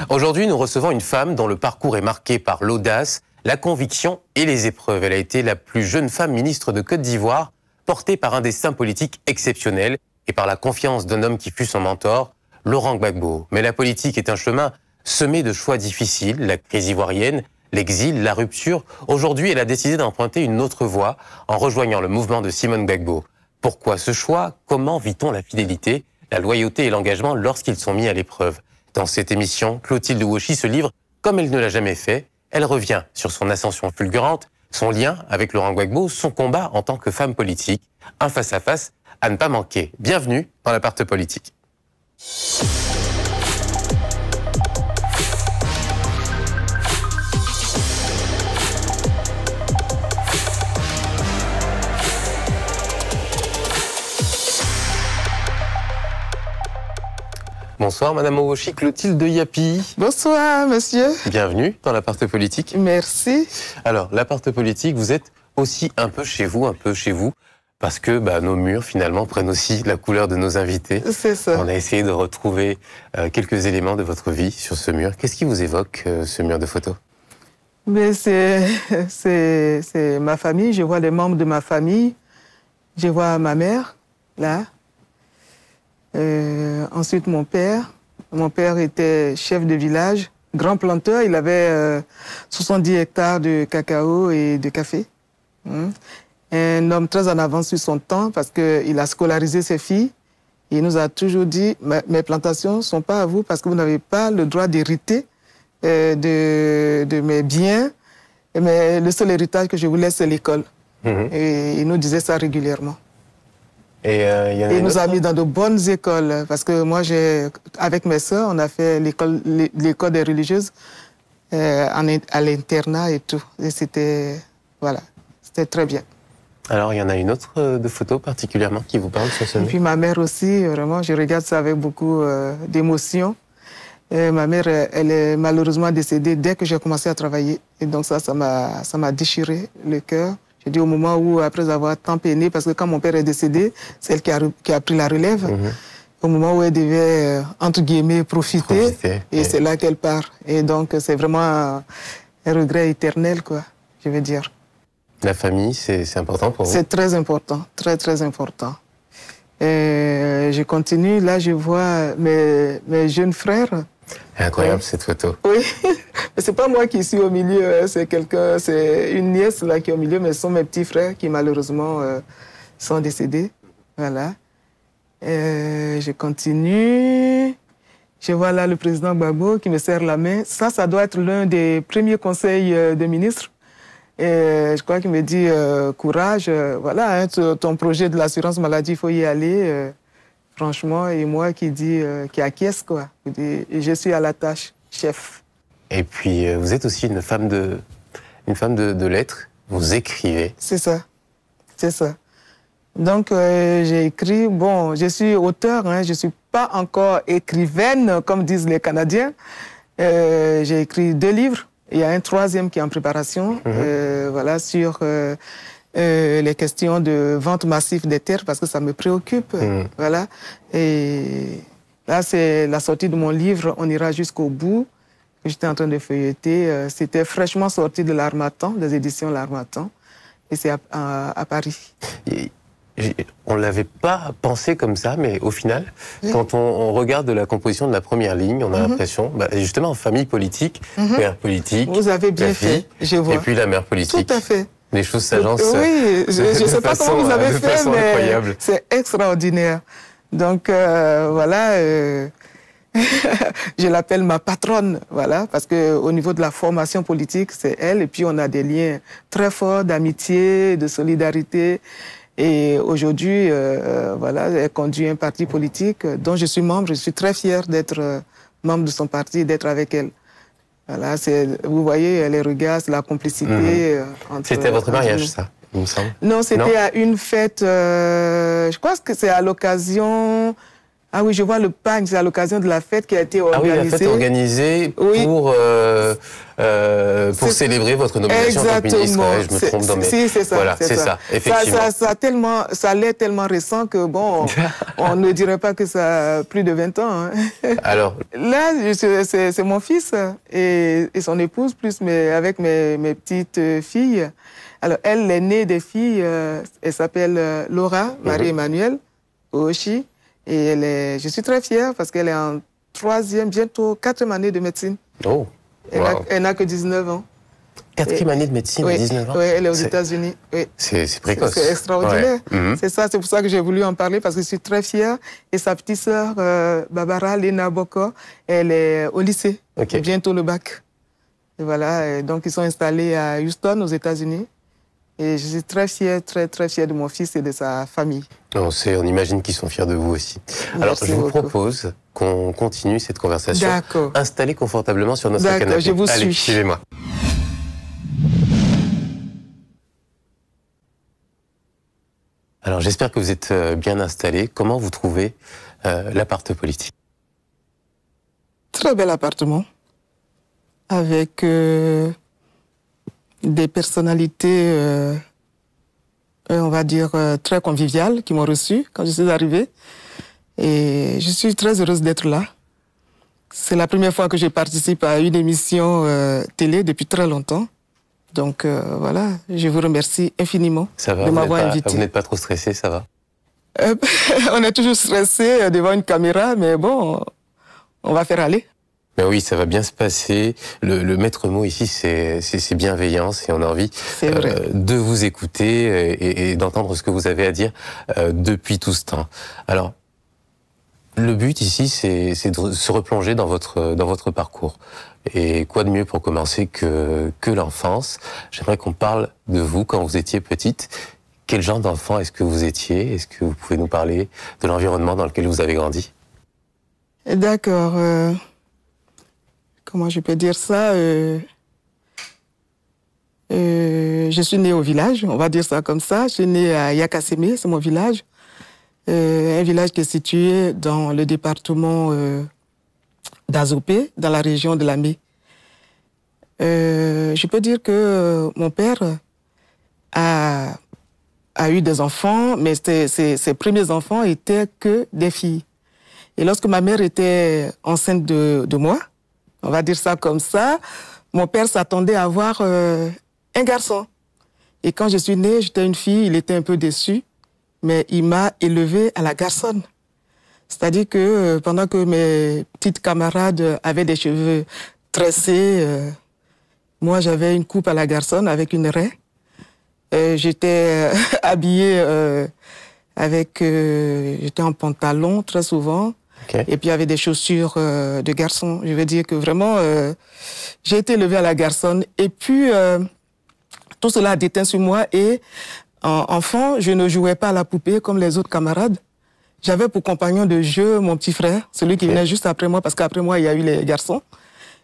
Aujourd'hui, nous recevons une femme dont le parcours est marqué par l'audace, la conviction et les épreuves. Elle a été la plus jeune femme ministre de Côte d'Ivoire, portée par un destin politique exceptionnel et par la confiance d'un homme qui fut son mentor, Laurent Gbagbo. Mais la politique est un chemin semé de choix difficiles, la crise ivoirienne, l'exil, la rupture. Aujourd'hui, elle a décidé d'emprunter une autre voie en rejoignant le mouvement de Simone Gbagbo. Pourquoi ce choix? Comment vit-on la fidélité, la loyauté et l'engagement lorsqu'ils sont mis à l'épreuve? Dans cette émission, Clotilde Ouochi se livre comme elle ne l'a jamais fait. Elle revient sur son ascension fulgurante, son lien avec Laurent Gbagbo, son combat en tant que femme politique, un face-à-face à ne pas manquer. Bienvenue dans l'Apart Politique. Bonsoir Madame Ouochi, Clotilde Yapi. Bonsoir monsieur. Bienvenue dans l'Apart Politique. Merci. Alors, l'Apart Politique, vous êtes aussi un peu chez vous, parce que nos murs finalement prennent aussi la couleur de nos invités. C'est ça. On a essayé de retrouver quelques éléments de votre vie sur ce mur. Qu'est-ce qui vous évoque ce mur de photos? Mais c'est ma famille, je vois les membres de ma famille, je vois ma mère, là. Ensuite, mon père. Mon père était chef de village, grand planteur. Il avait 70 hectares de cacao et de café. Un homme très en avance sur son temps parce qu'il a scolarisé ses filles. Il nous a toujours dit, mes plantations ne sont pas à vous parce que vous n'avez pas le droit d'hériter de mes biens. Mais le seul héritage que je vous laisse, c'est l'école. Et il nous disait ça régulièrement. Et il nous a mis dans de bonnes écoles, parce que moi, avec mes sœurs, on a fait l'école des religieuses à l'internat et tout. Et c'était très bien. Alors, il y en a une autre de photo particulièrement qui vous parle sur ce mur? Et puis ma mère aussi, vraiment, je regarde ça avec beaucoup d'émotion. Ma mère, elle est malheureusement décédée dès que j'ai commencé à travailler. Et donc ça m'a déchiré le cœur. J'ai dit au moment où, après avoir tant peiné, parce que quand mon père est décédé, c'est elle qui a pris la relève. Au moment où elle devait, entre guillemets, profiter et c'est là qu'elle part. Et donc, c'est vraiment un regret éternel, quoi, je veux dire. La famille, c'est important pour vous? C'est très important, très, très important. Et je continue, là, je vois mes jeunes frères. Incroyable cette photo. Oui, mais c'est pas moi qui suis au milieu, c'est une nièce là qui est au milieu, mais ce sont mes petits frères qui malheureusement sont décédés. Voilà. Je continue. Je vois là le président Gbagbo qui me serre la main. Ça doit être l'un des premiers conseils de ministre. Et je crois qu'il me dit courage, voilà, hein, ton projet de l'assurance maladie, il faut y aller. Franchement, et moi qui acquiesce, quoi. Je suis à la tâche, chef. Et puis, vous êtes aussi une femme de lettres. Vous écrivez. C'est ça. C'est ça. Donc, j'ai écrit, bon, je suis auteur, hein, je ne suis pas encore écrivaine, comme disent les Canadiens. J'ai écrit 2 livres. Il y a un 3e qui est en préparation, voilà, sur les questions de vente massive des terres, parce que ça me préoccupe, voilà. Et là, c'est la sortie de mon livre, On ira jusqu'au bout, que j'étais en train de feuilleter. C'était fraîchement sorti de l'Harmattan, des éditions l'Harmattan, et c'est à Paris. On ne l'avait pas pensé comme ça, mais au final, quand on regarde la composition de la première ligne, on a l'impression, justement, famille politique, père politique, vous avez bien fait, je vois. Et puis la mère politique. Tout à fait. Les choses s'agencent. Oui, je ne sais pas comment vous avez fait, mais c'est extraordinaire. Donc, voilà, je l'appelle ma patronne, voilà, parce qu'au niveau de la formation politique, c'est elle, et puis on a des liens très forts d'amitié, de solidarité. Et aujourd'hui, voilà, elle conduit un parti politique dont je suis membre. Je suis très fier d'être membre de son parti, d'être avec elle. Voilà, vous voyez les regards, la complicité entre... C'était votre mariage, ça, il me semble? Non, c'était à une fête, je crois que c'est à l'occasion Ah oui, je vois le pagne, c'est à l'occasion de la fête qui a été organisée. Ah oui, la fête organisée pour célébrer votre nomination en tant que ministre. Ouais, je me trompe dans mes... Si, c'est ça. Voilà, c'est ça, effectivement. Ça l'est tellement récent que, bon, on ne dirait pas que ça a plus de 20 ans. Hein. Alors là, c'est mon fils et son épouse, plus avec mes petites filles. Alors, elle, l'aînée des filles, elle s'appelle Laura Marie-Emmanuelle Oshi. Et je suis très fière parce qu'elle est en 3e, bientôt 4e année de médecine. Oh, elle n'a que 19 ans. 4e année de médecine, oui, 19 ans. Oui, elle est aux États-Unis. Oui. C'est précoce. C'est extraordinaire. Ouais. C'est ça, c'est pour ça que j'ai voulu en parler parce que je suis très fière. Et sa petite sœur, Barbara Lena Boko, elle est au lycée. Bientôt le bac. Et voilà, et donc ils sont installés à Houston, aux États-Unis. Et je suis très fière de mon fils et de sa famille. On imagine qu'ils sont fiers de vous aussi. Merci Alors, je vous beaucoup. propose qu'on continue cette conversation. D'accord. Installé confortablement sur notre canapé. Je vous Allez, suis. suivez-moi. Alors, j'espère que vous êtes bien installé. Comment vous trouvez l'appart politique? Très bel appartement. Avec des personnalités, on va dire, très conviviales qui m'ont reçue quand je suis arrivée. Et je suis très heureuse d'être là. C'est la première fois que je participe à une émission télé depuis très longtemps. Donc voilà, je vous remercie infiniment de m'avoir invité. Vous n'êtes pas trop stressé, ça va? On est toujours stressé devant une caméra, mais bon, on va faire aller. Mais oui, ça va bien se passer. Le maître mot ici, c'est bienveillance et on a envie de vous écouter et d'entendre ce que vous avez à dire depuis tout ce temps. Alors, le but ici, c'est de se replonger dans votre parcours. Et quoi de mieux pour commencer que l'enfance? J'aimerais qu'on parle de vous quand vous étiez petite. Quel genre d'enfant est-ce que vous étiez? Est-ce que vous pouvez nous parler de l'environnement dans lequel vous avez grandi? D'accord. Comment je peux dire ça? Je suis née au village, on va dire ça comme ça. Je suis née à Yakaseme, c'est mon village. Un village qui est situé dans le département d'Azopé, dans la région de Lamé. Je peux dire que mon père a eu des enfants, mais ses premiers enfants étaient que des filles. Et lorsque ma mère était enceinte de moi, on va dire ça comme ça, mon père s'attendait à avoir un garçon. Et quand je suis née, j'étais une fille, il était un peu déçu, mais il m'a élevée à la garçonne. C'est-à-dire que pendant que mes petites camarades avaient des cheveux tressés, moi j'avais une coupe à la garçonne avec une raie. J'étais habillée j'étais en pantalon très souvent. Et puis il y avait des chaussures de garçon. Je veux dire que vraiment, j'ai été élevée à la garçonne. Et puis, tout cela a déteint sur moi. Et enfant, je ne jouais pas à la poupée comme les autres camarades. J'avais pour compagnon de jeu mon petit frère, celui qui venait juste après moi, parce qu'après moi, il y a eu les garçons.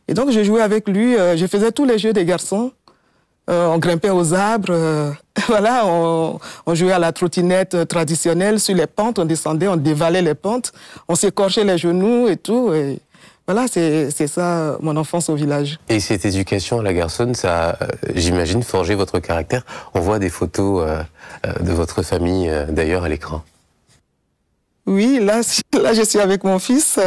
Et donc, je jouais avec lui. Je faisais tous les jeux des garçons. On grimpait aux arbres, voilà, on jouait à la trottinette traditionnelle sur les pentes, on descendait, on dévalait les pentes, on s'écorchait les genoux et tout. Et voilà, c'est ça mon enfance au village. Et cette éducation à la garçonne, ça, j'imagine, forgé votre caractère. On voit des photos de votre famille, d'ailleurs, à l'écran. Oui, là, je suis avec mon fils.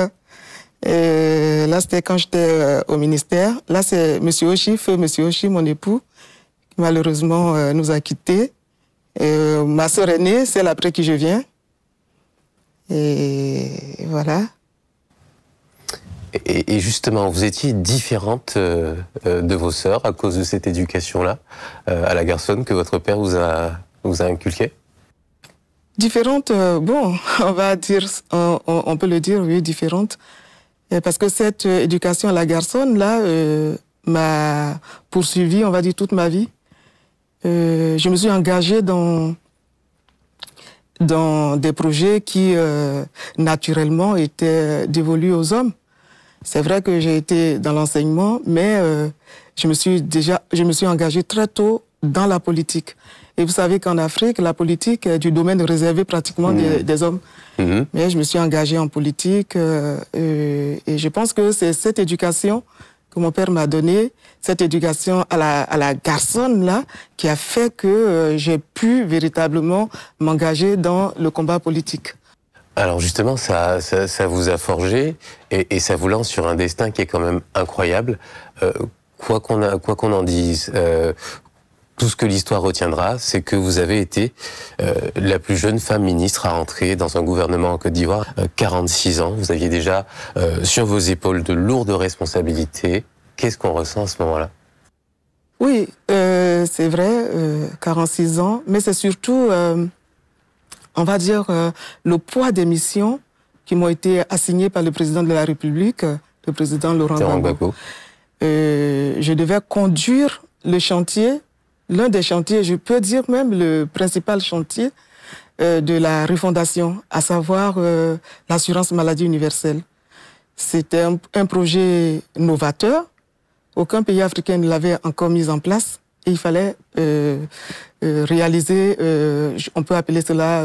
Et là, c'était quand j'étais au ministère. Là, c'est M. Oshi, feu M. Oshi, mon époux, qui malheureusement nous a quittés. Ma sœur aînée, celle après qui je viens. Et voilà. Et justement, vous étiez différente de vos sœurs à cause de cette éducation-là, à la garçonne que votre père vous a inculquée? Différente, bon, on va dire, on peut le dire, oui, différente. Parce que cette éducation à la garçonne, là, m'a poursuivi, on va dire, toute ma vie. Je me suis engagée dans des projets qui, naturellement, étaient dévolus aux hommes. C'est vrai que j'ai été dans l'enseignement, mais je me suis engagée très tôt dans la politique. Et vous savez qu'en Afrique, la politique est du domaine réservé pratiquement des hommes. Mais je me suis engagée en politique et je pense que c'est cette éducation que mon père m'a donnée, cette éducation à la garçonne là, qui a fait que j'ai pu véritablement m'engager dans le combat politique. Alors justement, ça vous a forgé et ça vous lance sur un destin qui est quand même incroyable. Quoi qu'on en dise, tout ce que l'histoire retiendra, c'est que vous avez été la plus jeune femme ministre à entrer dans un gouvernement en Côte d'Ivoire. 46 ans, vous aviez déjà sur vos épaules de lourdes responsabilités. Qu'est-ce qu'on ressent à ce moment-là? Oui, c'est vrai, 46 ans, mais c'est surtout, on va dire, le poids des missions qui m'ont été assignées par le président de la République, le président Laurent Gbagbo. Je devais conduire le chantier, l'un des chantiers, je peux dire même le principal chantier de la refondation, à savoir l'assurance maladie universelle. C'était un projet novateur. Aucun pays africain ne l'avait encore mis en place. Et il fallait réaliser, on peut appeler cela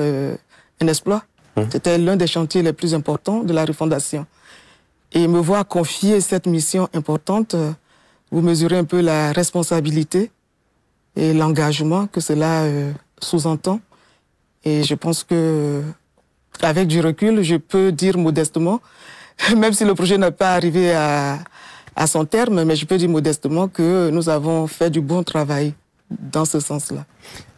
un exploit. C'était l'un des chantiers les plus importants de la refondation. Et me voir confier cette mission importante, vous mesurez un peu la responsabilité et l'engagement que cela sous-entend. Et je pense que, avec du recul, je peux dire modestement, même si le projet n'est pas arrivé à son terme, mais je peux dire modestement que nous avons fait du bon travail dans ce sens-là.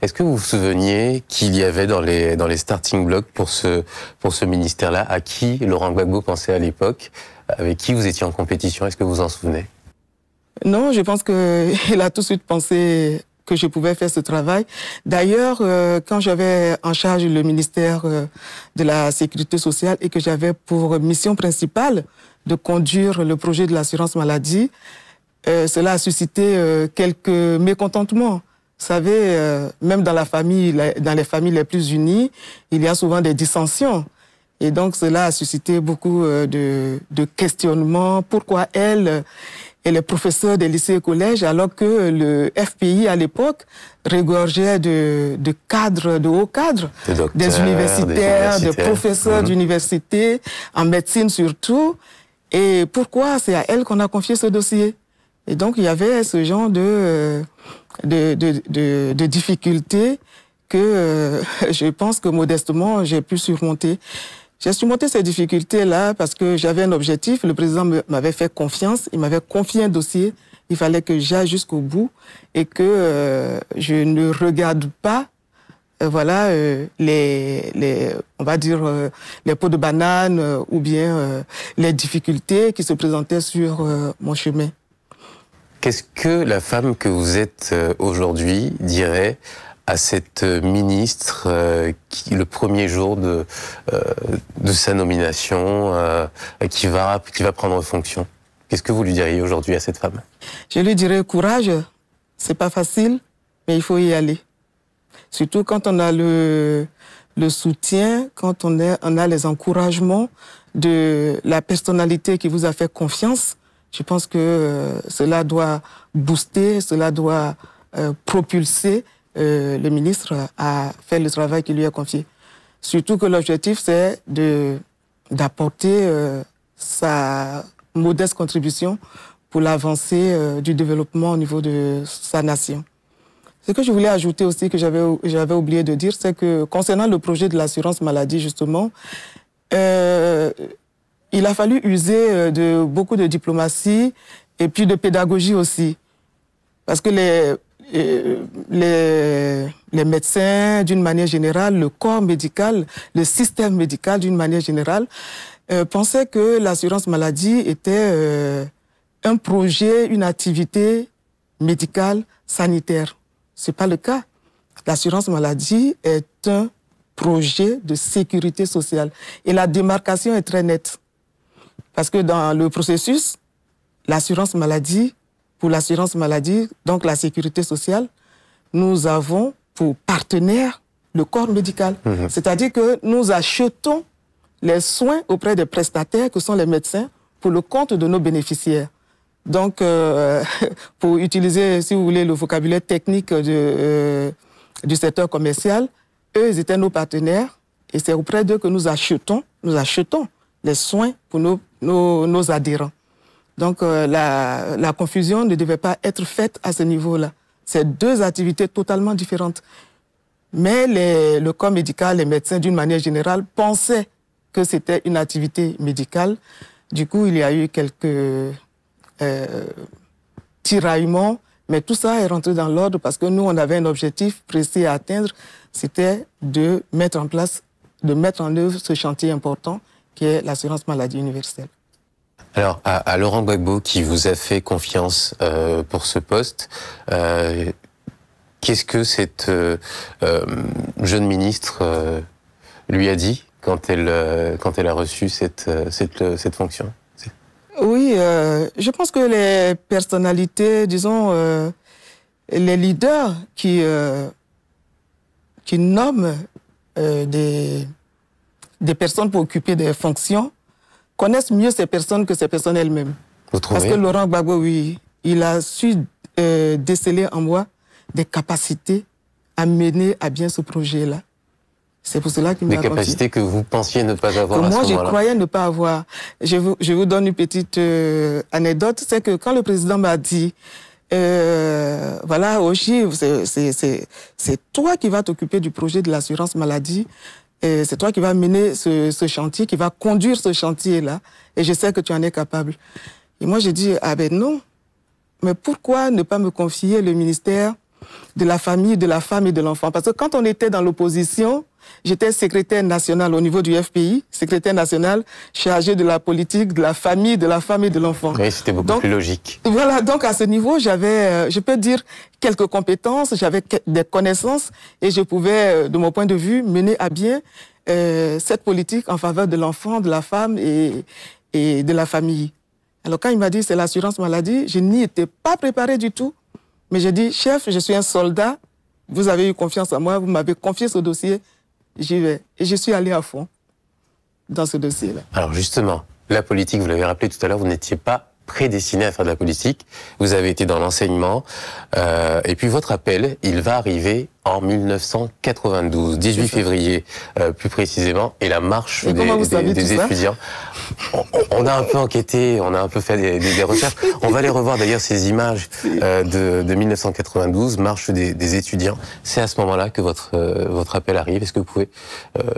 Est-ce que vous vous souveniez qu'il y avait dans les starting blocks pour ce ministère-là, à qui Laurent Gbagbo pensait à l'époque, avec qui vous étiez en compétition? Est-ce que vous en souvenez? Non, je pense qu'il a tout de suite pensé que je pouvais faire ce travail. D'ailleurs, quand j'avais en charge le ministère de la Sécurité sociale et que j'avais pour mission principale de conduire le projet de l'assurance maladie, cela a suscité quelques mécontentements. Vous savez, même dans dans les familles les plus unies, il y a souvent des dissensions. Et donc, cela a suscité beaucoup de questionnements. Pourquoi elle et les professeurs des lycées et collèges, alors que le FPI, à l'époque, regorgeait de cadres, de hauts cadres, des universitaires, de professeurs d'université, en médecine surtout. Et pourquoi c'est à elle qu'on a confié ce dossier? Et donc, il y avait ce genre de difficultés que je pense que modestement, j'ai pu surmonter. J'ai surmonté ces difficultés-là parce que j'avais un objectif. Le président m'avait fait confiance, il m'avait confié un dossier. Il fallait que j'aille jusqu'au bout et que je ne regarde pas, voilà, on va dire, les pots de banane ou bien les difficultés qui se présentaient sur mon chemin. Qu'est-ce que la femme que vous êtes aujourd'hui dirait à cette ministre qui, le premier jour de sa nomination, qui va prendre fonction? Qu'est-ce que vous lui diriez aujourd'hui à cette femme? Je lui dirais courage, c'est pas facile, mais il faut y aller. Surtout quand on a le soutien, quand on a les encouragements de la personnalité qui vous a fait confiance. Je pense que cela doit booster, cela doit propulser le ministre à faire le travail qui lui est confié. Surtout que l'objectif, c'est d'apporter sa modeste contribution pour l'avancée du développement au niveau de sa nation. Ce que je voulais ajouter aussi, que j'avais oublié de dire, c'est que concernant le projet de l'assurance maladie, justement, il a fallu user de beaucoup de diplomatie et puis de pédagogie aussi. Parce que les médecins, d'une manière générale, le corps médical, le système médical, d'une manière générale, pensaient que l'assurance maladie était un projet, une activité médicale, sanitaire. Ce n'est pas le cas. L'assurance maladie est un projet de sécurité sociale. Et la démarcation est très nette. Parce que dans le processus, l'assurance maladie, pour l'assurance maladie, donc la sécurité sociale, nous avons pour partenaire le corps médical. C'est-à-dire que nous achetons les soins auprès des prestataires que sont les médecins pour le compte de nos bénéficiaires. Donc, pour utiliser, si vous voulez, le vocabulaire technique de du secteur commercial. Eux, ils étaient nos partenaires et c'est auprès d'eux que nous achetons les soins pour nos adhérents. Donc, la confusion ne devait pas être faite à ce niveau-là. C'est deux activités totalement différentes. Mais le corps médical, les médecins, d'une manière générale, pensaient que c'était une activité médicale. Du coup, il y a eu quelques tiraillements, mais tout ça est rentré dans l'ordre parce que nous, on avait un objectif précis à atteindre, c'était de mettre en œuvre ce chantier important qui est l'assurance maladie universelle. Alors, à Laurent Gbagbo, qui vous a fait confiance pour ce poste, qu'est-ce que cette jeune ministre lui a dit quand elle a reçu cette fonction? Oui, je pense que les personnalités, disons, les leaders qui nomment des personnes pour occuper des fonctions connaissent mieux ces personnes que ces personnes elles-mêmes. Vous trouvez? Parce que Laurent Gbagbo, oui, il a su déceler en moi des capacités à mener à bien ce projet-là. C'est pour cela qu'il m'a confié. Des capacités que vous pensiez ne pas avoir à ce moment-là. Moi, je croyais ne pas avoir. Je vous donne une petite anecdote. C'est que quand le président m'a dit, voilà, Ochi, c'est toi qui vas t'occuper du projet de l'assurance maladie. C'est toi qui vas mener ce chantier, qui va conduire ce chantier-là. Et je sais que tu en es capable. Et moi, j'ai dit, ah ben non. Mais pourquoi ne pas me confier le ministère de la famille, de la femme et de l'enfant? Parce que quand on était dans l'opposition, j'étais secrétaire national au niveau du FPI, secrétaire national chargé de la politique, de la famille, de la femme et de l'enfant. Oui, c'était beaucoup plus logique. Voilà, donc à ce niveau, j'avais, je peux dire, quelques compétences, j'avais des connaissances et je pouvais, de mon point de vue, mener à bien cette politique en faveur de l'enfant, de la femme et de la famille. Alors quand il m'a dit c'est l'assurance maladie, je n'y étais pas préparé du tout. Mais j'ai dit, chef, je suis un soldat, vous avez eu confiance en moi, vous m'avez confié ce dossier, j'y vais. Et je suis allé à fond dans ce dossier-là. Alors justement, la politique, vous l'avez rappelé tout à l'heure, vous n'étiez pas prédestiné à faire de la politique, vous avez été dans l'enseignement, et puis votre appel, il va arriver en 1992, 18 février plus précisément, et la marche des étudiants. On a un peu enquêté, on a un peu fait des recherches. On va aller revoir d'ailleurs ces images de 1992, marche des étudiants. C'est à ce moment-là que votre appel arrive. Est-ce que vous pouvez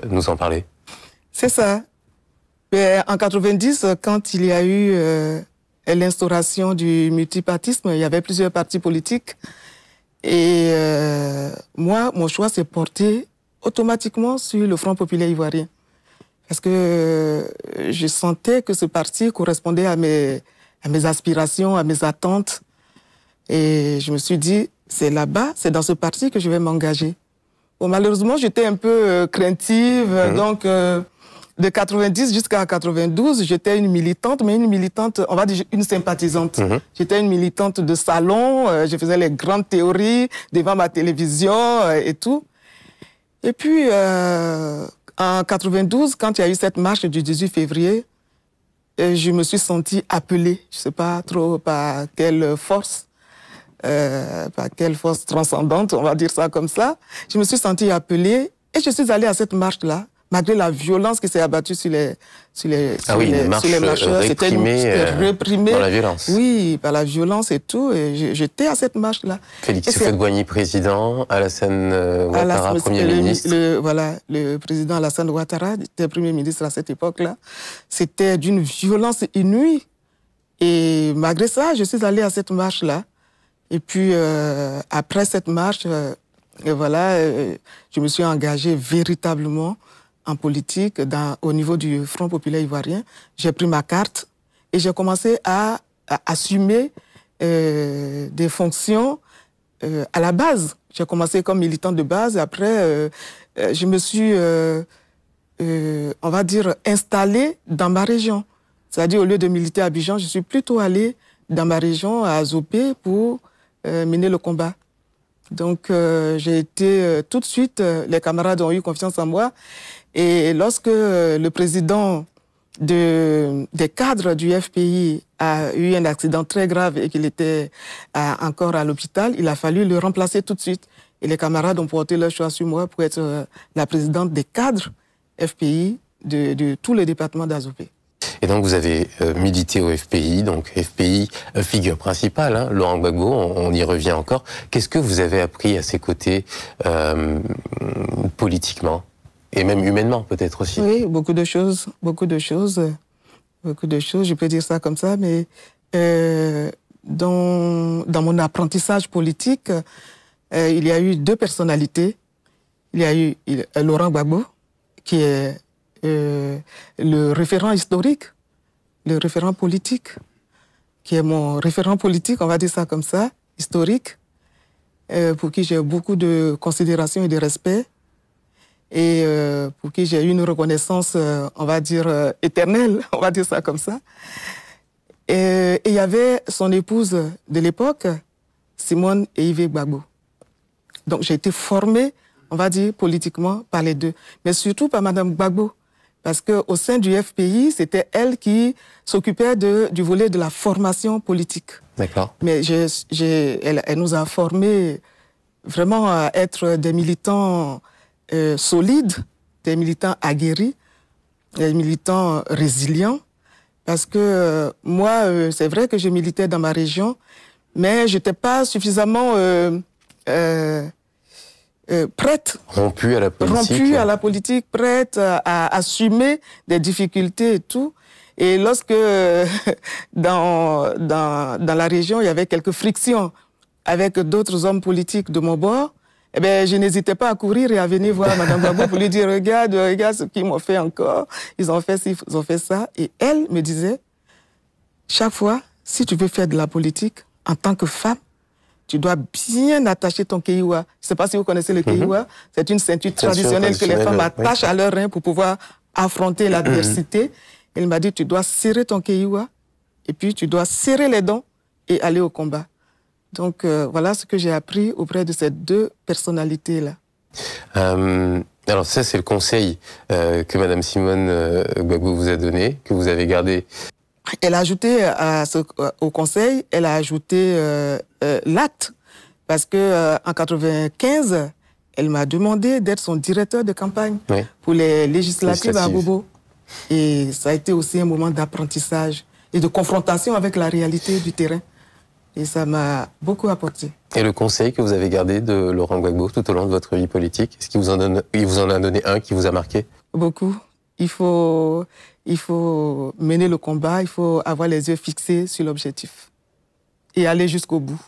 nous en parler? C'est ça. En 90, quand il y a eu l'instauration du multipartisme, il y avait plusieurs partis politiques. Et moi, mon choix s'est porté automatiquement sur le Front populaire ivoirien. Parce que je sentais que ce parti correspondait à mes aspirations, à mes attentes. Et je me suis dit, c'est là-bas, c'est dans ce parti que je vais m'engager. Bon, malheureusement, j'étais un peu craintive. Donc, de 90 jusqu'à 92, j'étais une militante, mais une militante, on va dire une sympathisante. J'étais une militante de salon, je faisais les grandes théories devant ma télévision et tout. Et puis, en 92, quand il y a eu cette marche du 18 février, je me suis sentie appelée, je ne sais pas trop par quelle force transcendante, on va dire ça comme ça. Je me suis sentie appelée et je suis allée à cette marche-là, malgré la violence qui s'est abattue sur les marcheurs. C'était réprimé dans la violence. Oui, par la violence et tout. Et j'étais à cette marche-là. Félix Houphouët-Boigny, président, Alassane Ouattara, Premier ministre. Le président Alassane Ouattara était Premier ministre à cette époque-là. C'était d'une violence inouïe. Et malgré ça, je suis allée à cette marche-là. Et puis, après cette marche, je me suis engagée véritablement en politique au niveau du Front populaire ivoirien. J'ai pris ma carte et j'ai commencé à assumer des fonctions à la base. J'ai commencé comme militante de base. Après, je me suis, on va dire, installée dans ma région. C'est-à-dire, au lieu de militer à Abidjan, je suis plutôt allée dans ma région, à Azopé, pour mener le combat. Donc, j'ai été tout de suite, les camarades ont eu confiance en moi. Et lorsque le président des cadres du FPI a eu un accident très grave et qu'il était encore à l'hôpital, il a fallu le remplacer tout de suite. Et les camarades ont porté leur choix sur moi pour être la présidente des cadres FPI de tous les départements d'Azopé. Et donc vous avez milité au FPI, donc FPI, figure principale, hein, Laurent Gbagbo, on y revient encore. Qu'est-ce que vous avez appris à ses côtés politiquement et même humainement peut-être aussi? Oui, beaucoup de choses, je peux dire ça comme ça, mais dans mon apprentissage politique, il y a eu deux personnalités. Il y a eu Laurent Gbagbo, qui est le référent historique, le référent politique, qui est mon référent politique, on va dire ça comme ça, historique, pour qui j'ai beaucoup de considération et de respect, et pour qui j'ai eu une reconnaissance, on va dire, éternelle, on va dire ça comme ça. Et il y avait son épouse de l'époque, Simone et Yves Gbagbo. Donc j'ai été formée, on va dire, politiquement par les deux, mais surtout par Madame Gbagbo. Parce qu'au sein du FPI, c'était elle qui s'occupait du volet de la formation politique. D'accord. Mais elle nous a formés vraiment à être des militants solides, des militants aguerris, des militants résilients. Parce que moi, c'est vrai que je militais dans ma région, mais je n'étais pas suffisamment prête. Rompue à la politique. Rompue à la politique, prête à assumer des difficultés et tout. Et lorsque dans la région, il y avait quelques frictions avec d'autres hommes politiques de mon bord, eh bien, je n'hésitais pas à courir et à venir voir Mme Gbagbo pour lui dire, regarde ce qu'ils m'ont fait encore. Ils ont fait ci, ils ont fait ça. Et elle me disait, chaque fois, si tu veux faire de la politique, en tant que femme, tu dois bien attacher ton kéiwa. Je ne sais pas si vous connaissez le kéiwa. C'est une ceinture traditionnelle que les femmes attachent à leurs reins pour pouvoir affronter l'adversité. Elle m'a dit, tu dois serrer ton kéiwa et puis tu dois serrer les dents et aller au combat. Donc voilà ce que j'ai appris auprès de ces deux personnalités-là. Alors ça, c'est le conseil que Mme Simone Gbagbo vous a donné, que vous avez gardé. Elle a ajouté au conseil, elle a ajouté l'acte, parce que en 95, elle m'a demandé d'être son directeur de campagne pour les législatives à Bobo. Et ça a été aussi un moment d'apprentissage et de confrontation avec la réalité du terrain. Et ça m'a beaucoup apporté. Et le conseil que vous avez gardé de Laurent Gbagbo tout au long de votre vie politique, est-ce qu'il vous en a donné un qui vous a marqué? Beaucoup. Il faut mener le combat, il faut avoir les yeux fixés sur l'objectif et aller jusqu'au bout.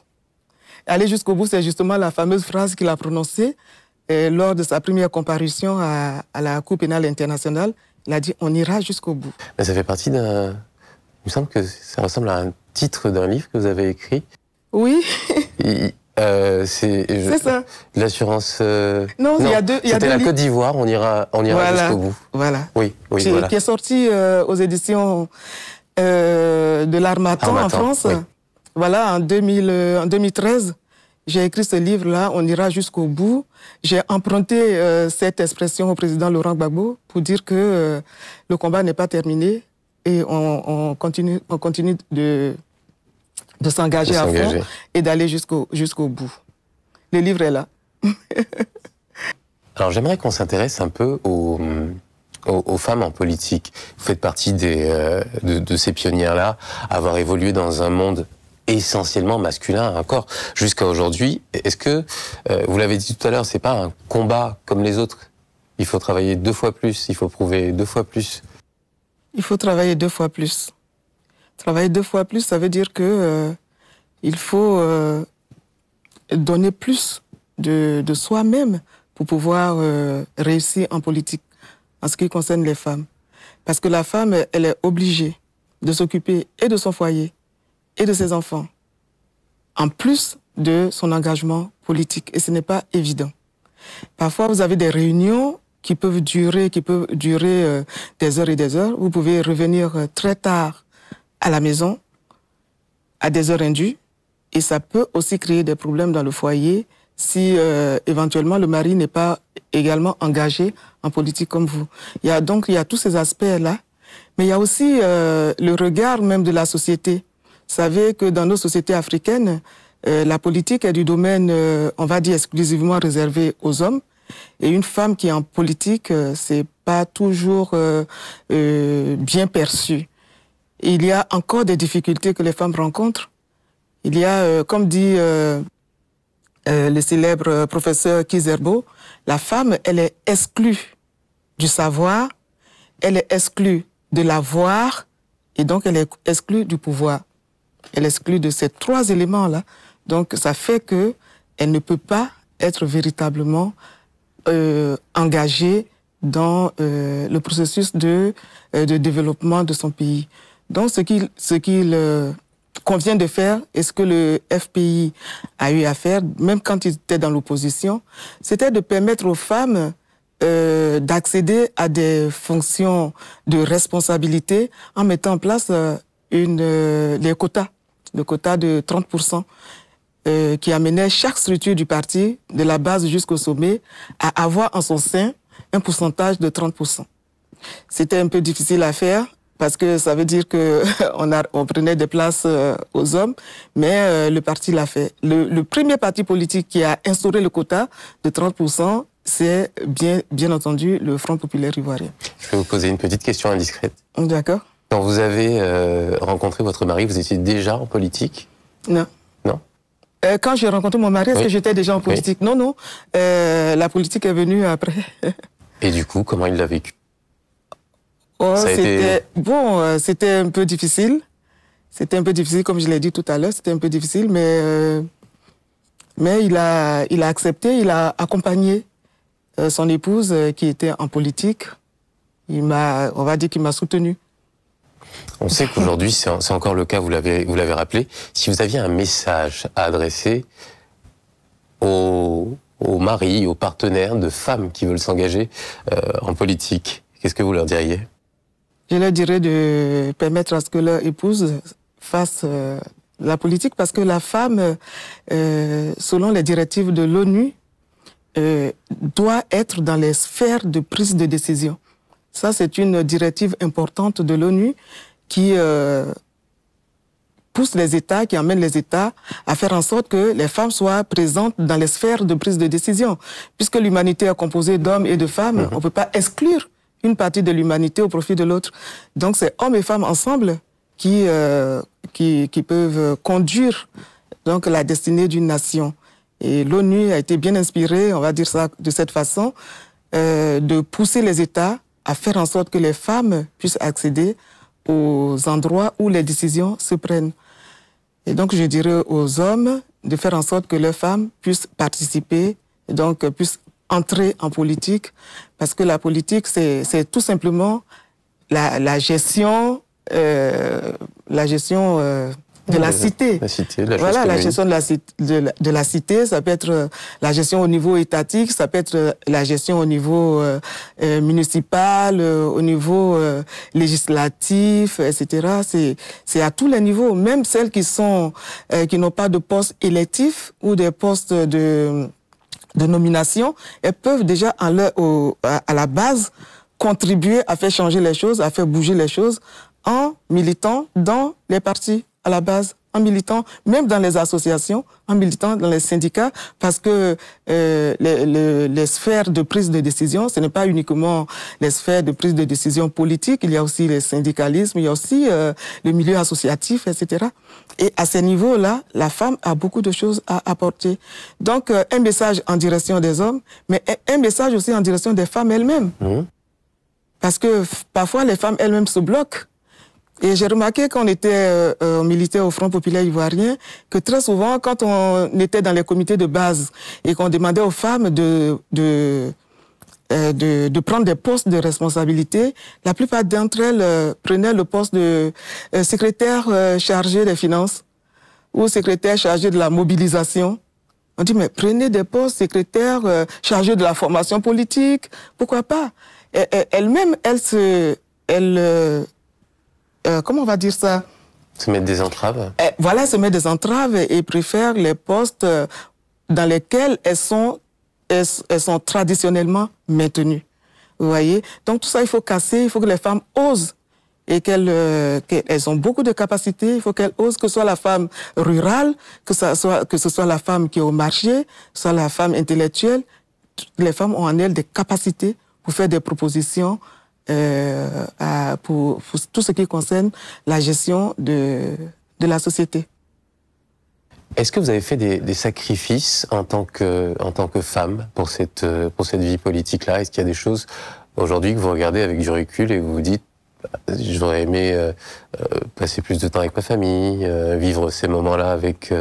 Aller jusqu'au bout, c'est justement la fameuse phrase qu'il a prononcée lors de sa première comparution à la Cour pénale internationale. Il a dit « on ira jusqu'au bout ». Mais ça fait partie d'un... Il me semble que ça ressemble à un titre d'un livre que vous avez écrit. Oui. C'est ça. L'assurance... Non, il y a deux. C'était la Côte d'Ivoire, on ira jusqu'au bout. Voilà. Oui, voilà. Qui est sorti aux éditions de l'Harmattan en France. Oui. Voilà, en 2013. J'ai écrit ce livre-là, on ira jusqu'au bout. J'ai emprunté cette expression au président Laurent Gbagbo pour dire que le combat n'est pas terminé et on continue de s'engager à fond et d'aller jusqu'au bout. Le livre est là. Alors j'aimerais qu'on s'intéresse un peu aux femmes en politique. Vous faites partie de ces pionnières-là, avoir évolué dans un monde essentiellement masculin encore jusqu'à aujourd'hui. Est-ce que, vous l'avez dit tout à l'heure, c'est pas un combat comme les autres? Il faut travailler 2 fois plus, il faut prouver 2 fois plus. Il faut travailler 2 fois plus. Travailler 2 fois plus, ça veut dire que il faut donner plus de soi-même pour pouvoir réussir en politique, en ce qui concerne les femmes. Parce que la femme, elle est obligée de s'occuper et de son foyer et de ses enfants, en plus de son engagement politique. Et ce n'est pas évident. Parfois, vous avez des réunions qui peuvent durer des heures et des heures. Vous pouvez revenir très tard à la maison, à des heures indues, et ça peut aussi créer des problèmes dans le foyer si éventuellement le mari n'est pas également engagé en politique comme vous. Il y a tous ces aspects-là, mais il y a aussi le regard même de la société. Vous savez que dans nos sociétés africaines, la politique est du domaine, on va dire, exclusivement réservé aux hommes. Et une femme qui est en politique, c'est pas toujours bien perçu. Il y a encore des difficultés que les femmes rencontrent. Il y a, comme dit le célèbre professeur Kizerbo, la femme, elle est exclue du savoir, elle est exclue de l'avoir, et donc elle est exclue du pouvoir. Elle est exclue de ces trois éléments-là. Donc ça fait qu'elle ne peut pas être véritablement engagée dans le processus de développement de son pays. Donc ce qu'il convient de faire, et ce que le FPI a eu à faire, même quand il était dans l'opposition, c'était de permettre aux femmes d'accéder à des fonctions de responsabilité en mettant en place les quotas, le quota de 30%, qui amenait chaque structure du parti, de la base jusqu'au sommet, à avoir en son sein un pourcentage de 30%. C'était un peu difficile à faire, parce que ça veut dire que on prenait des places aux hommes, mais le parti l'a fait. Le premier parti politique qui a instauré le quota de 30%, c'est bien entendu le Front populaire ivoirien. Je vais vous poser une petite question indiscrète. D'accord. Quand vous avez rencontré votre mari, vous étiez déjà en politique? Non. Non. Quand j'ai rencontré mon mari, est-ce que j'étais déjà en politique? Non, non. La politique est venue après. Et du coup, comment il l'a vécu? C'était un peu difficile. C'était un peu difficile, comme je l'ai dit tout à l'heure. C'était un peu difficile, mais il a accepté, il a accompagné son épouse qui était en politique. On va dire qu'il m'a soutenu. On sait qu'aujourd'hui, c'est encore le cas, vous l'avez rappelé. Si vous aviez un message à adresser aux maris, aux partenaires de femmes qui veulent s'engager en politique, qu'est-ce que vous leur diriez? Je leur dirais de permettre à ce que leur épouse fasse la politique, parce que la femme, selon les directives de l'ONU, doit être dans les sphères de prise de décision. Ça, c'est une directive importante de l'ONU qui pousse les États, qui emmène les États à faire en sorte que les femmes soient présentes dans les sphères de prise de décision. Puisque l'humanité est composée d'hommes et de femmes, on ne peut pas exclure une partie de l'humanité au profit de l'autre. Donc c'est hommes et femmes ensemble qui peuvent conduire donc la destinée d'une nation. Et l'ONU a été bien inspirée, on va dire ça de cette façon, de pousser les États à faire en sorte que les femmes puissent accéder aux endroits où les décisions se prennent. Et donc je dirais aux hommes de faire en sorte que leurs femmes puissent participer, donc puissent entrer en politique, parce que la politique, c'est tout simplement la gestion de la cité. La cité, la voilà, la gestion de la cité, ça peut être la gestion au niveau étatique, ça peut être la gestion au niveau municipal, au niveau législatif, etc. C'est à tous les niveaux, même celles qui n'ont pas de poste électif ou des postes de nomination, elles peuvent déjà à la base contribuer à faire changer les choses, à faire bouger les choses en militant dans les partis à la base, en militant même dans les associations, en militant dans les syndicats, parce que les sphères de prise de décision, ce n'est pas uniquement les sphères de prise de décision politique, il y a aussi le syndicalisme, il y a aussi le milieu associatif, etc. Et à ces niveaux-là, la femme a beaucoup de choses à apporter. Donc, un message en direction des hommes, mais un message aussi en direction des femmes elles-mêmes. Parce que parfois, les femmes elles-mêmes se bloquent. Et j'ai remarqué quand on militait au Front populaire ivoirien, que très souvent, quand on était dans les comités de base et qu'on demandait aux femmes de prendre des postes de responsabilité, la plupart d'entre elles prenaient le poste de secrétaire chargé des finances ou secrétaire chargé de la mobilisation. On dit, mais prenez des postes secrétaires chargés de la formation politique, pourquoi pas? Elle-même, comment on va dire ça? Se mettre des entraves. Voilà, se mettre des entraves et préfère les postes dans lesquels elles sont traditionnellement maintenues. Vous voyez? Donc tout ça, il faut casser, il faut que les femmes osent et qu'elles ont beaucoup de capacités. Il faut qu'elles osent, que ce soit la femme rurale, que ce soit la femme qui est au marché, que ce soit la femme intellectuelle. Les femmes ont en elles des capacités pour faire des propositions pour tout ce qui concerne la gestion de la société. Est-ce que vous avez fait des sacrifices en tant que femme pour cette vie politique-là? Est-ce qu'il y a des choses aujourd'hui que vous regardez avec du recul et vous vous dites j'aurais aimé passer plus de temps avec ma famille, vivre ces moments-là avec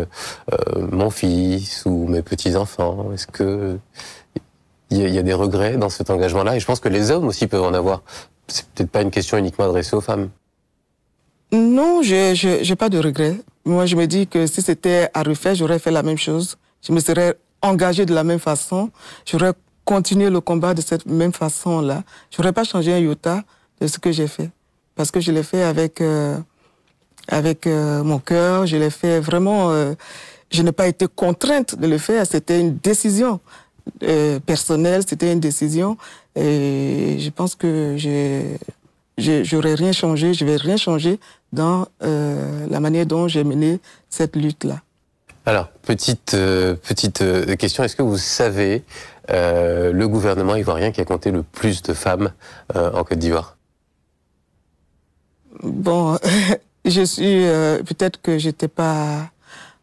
mon fils ou mes petits-enfants? Est-ce que il y a des regrets dans cet engagement-là? Et je pense que les hommes aussi peuvent en avoir. C'est peut-être pas une question uniquement adressée aux femmes. Non, j'ai pas de regrets. Moi, je me dis que si c'était à refaire, j'aurais fait la même chose. Je me serais engagée de la même façon. J'aurais continué le combat de cette même façon-là. J'aurais pas changé un iota de ce que j'ai fait. Parce que je l'ai fait avec mon cœur. Je l'ai fait vraiment... je n'ai pas été contrainte de le faire. C'était une décision personnelle. C'était une décision. Et je pense que j'aurais rien changé, je vais rien changer dans la manière dont j'ai mené cette lutte-là. Alors, petite question, est-ce que vous savez le gouvernement ivoirien qui a compté le plus de femmes en Côte d'Ivoire? Bon, je suis... peut-être que j'étais pas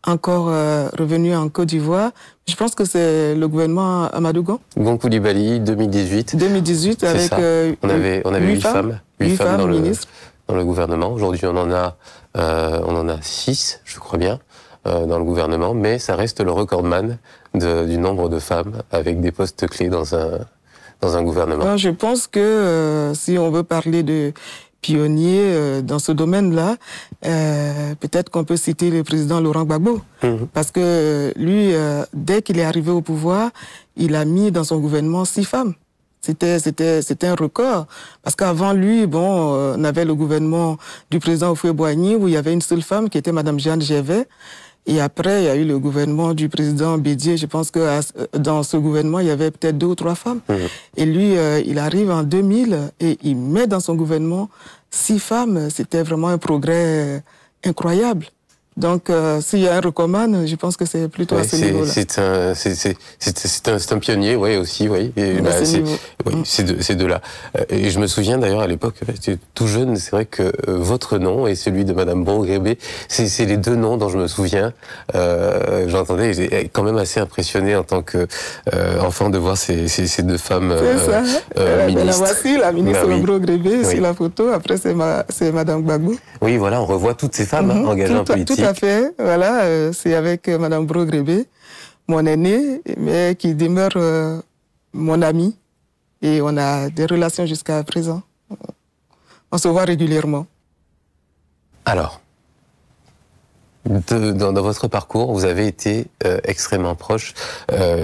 encore revenu en Côte d'Ivoire. Je pense que c'est le gouvernement Amadou Gon. Gon Coulibaly, 2018. 2018, avec on avait 8 femmes. 8 femmes dans le gouvernement. Aujourd'hui, on en a 6, je crois bien, dans le gouvernement, mais ça reste le recordman du nombre de femmes avec des postes clés dans un gouvernement. Alors, je pense que si on veut parler de pionnier dans ce domaine-là, peut-être qu'on peut citer le président Laurent Gbagbo, parce que lui, dès qu'il est arrivé au pouvoir, il a mis dans son gouvernement 6 femmes. C'était un record, parce qu'avant lui, bon, on avait le gouvernement du président Houphouët-Boigny où il y avait une seule femme qui était Madame Jeanne Gervais. Et après, il y a eu le gouvernement du président Bédié. Je pense que dans ce gouvernement, il y avait peut-être 2 ou 3 femmes. Et lui, il arrive en 2000 et il met dans son gouvernement 6 femmes. C'était vraiment un progrès incroyable. Donc, s'il y a un recommande, je pense que c'est plutôt à ce niveau-là. C'est un pionnier, oui, aussi, oui. Ces deux-là. Et je me souviens d'ailleurs à l'époque, j'étais tout jeune, c'est vrai que votre nom et celui de Madame Brogrébé, c'est les 2 noms dont je me souviens. J'entendais, j'étais quand même assez impressionné en tant que enfant de voir ces 2 femmes ministres. La voici, la ministre Brogrébé, c'est la photo. Après, c'est Madame Gbagbo. Oui, voilà, on revoit toutes ces femmes engagées en politique. Tout à fait, voilà, c'est avec Madame Brogrébé, mon aînée, mais qui demeure mon amie. Et on a des relations jusqu'à présent. On se voit régulièrement. Alors, dans votre parcours, vous avez été extrêmement proche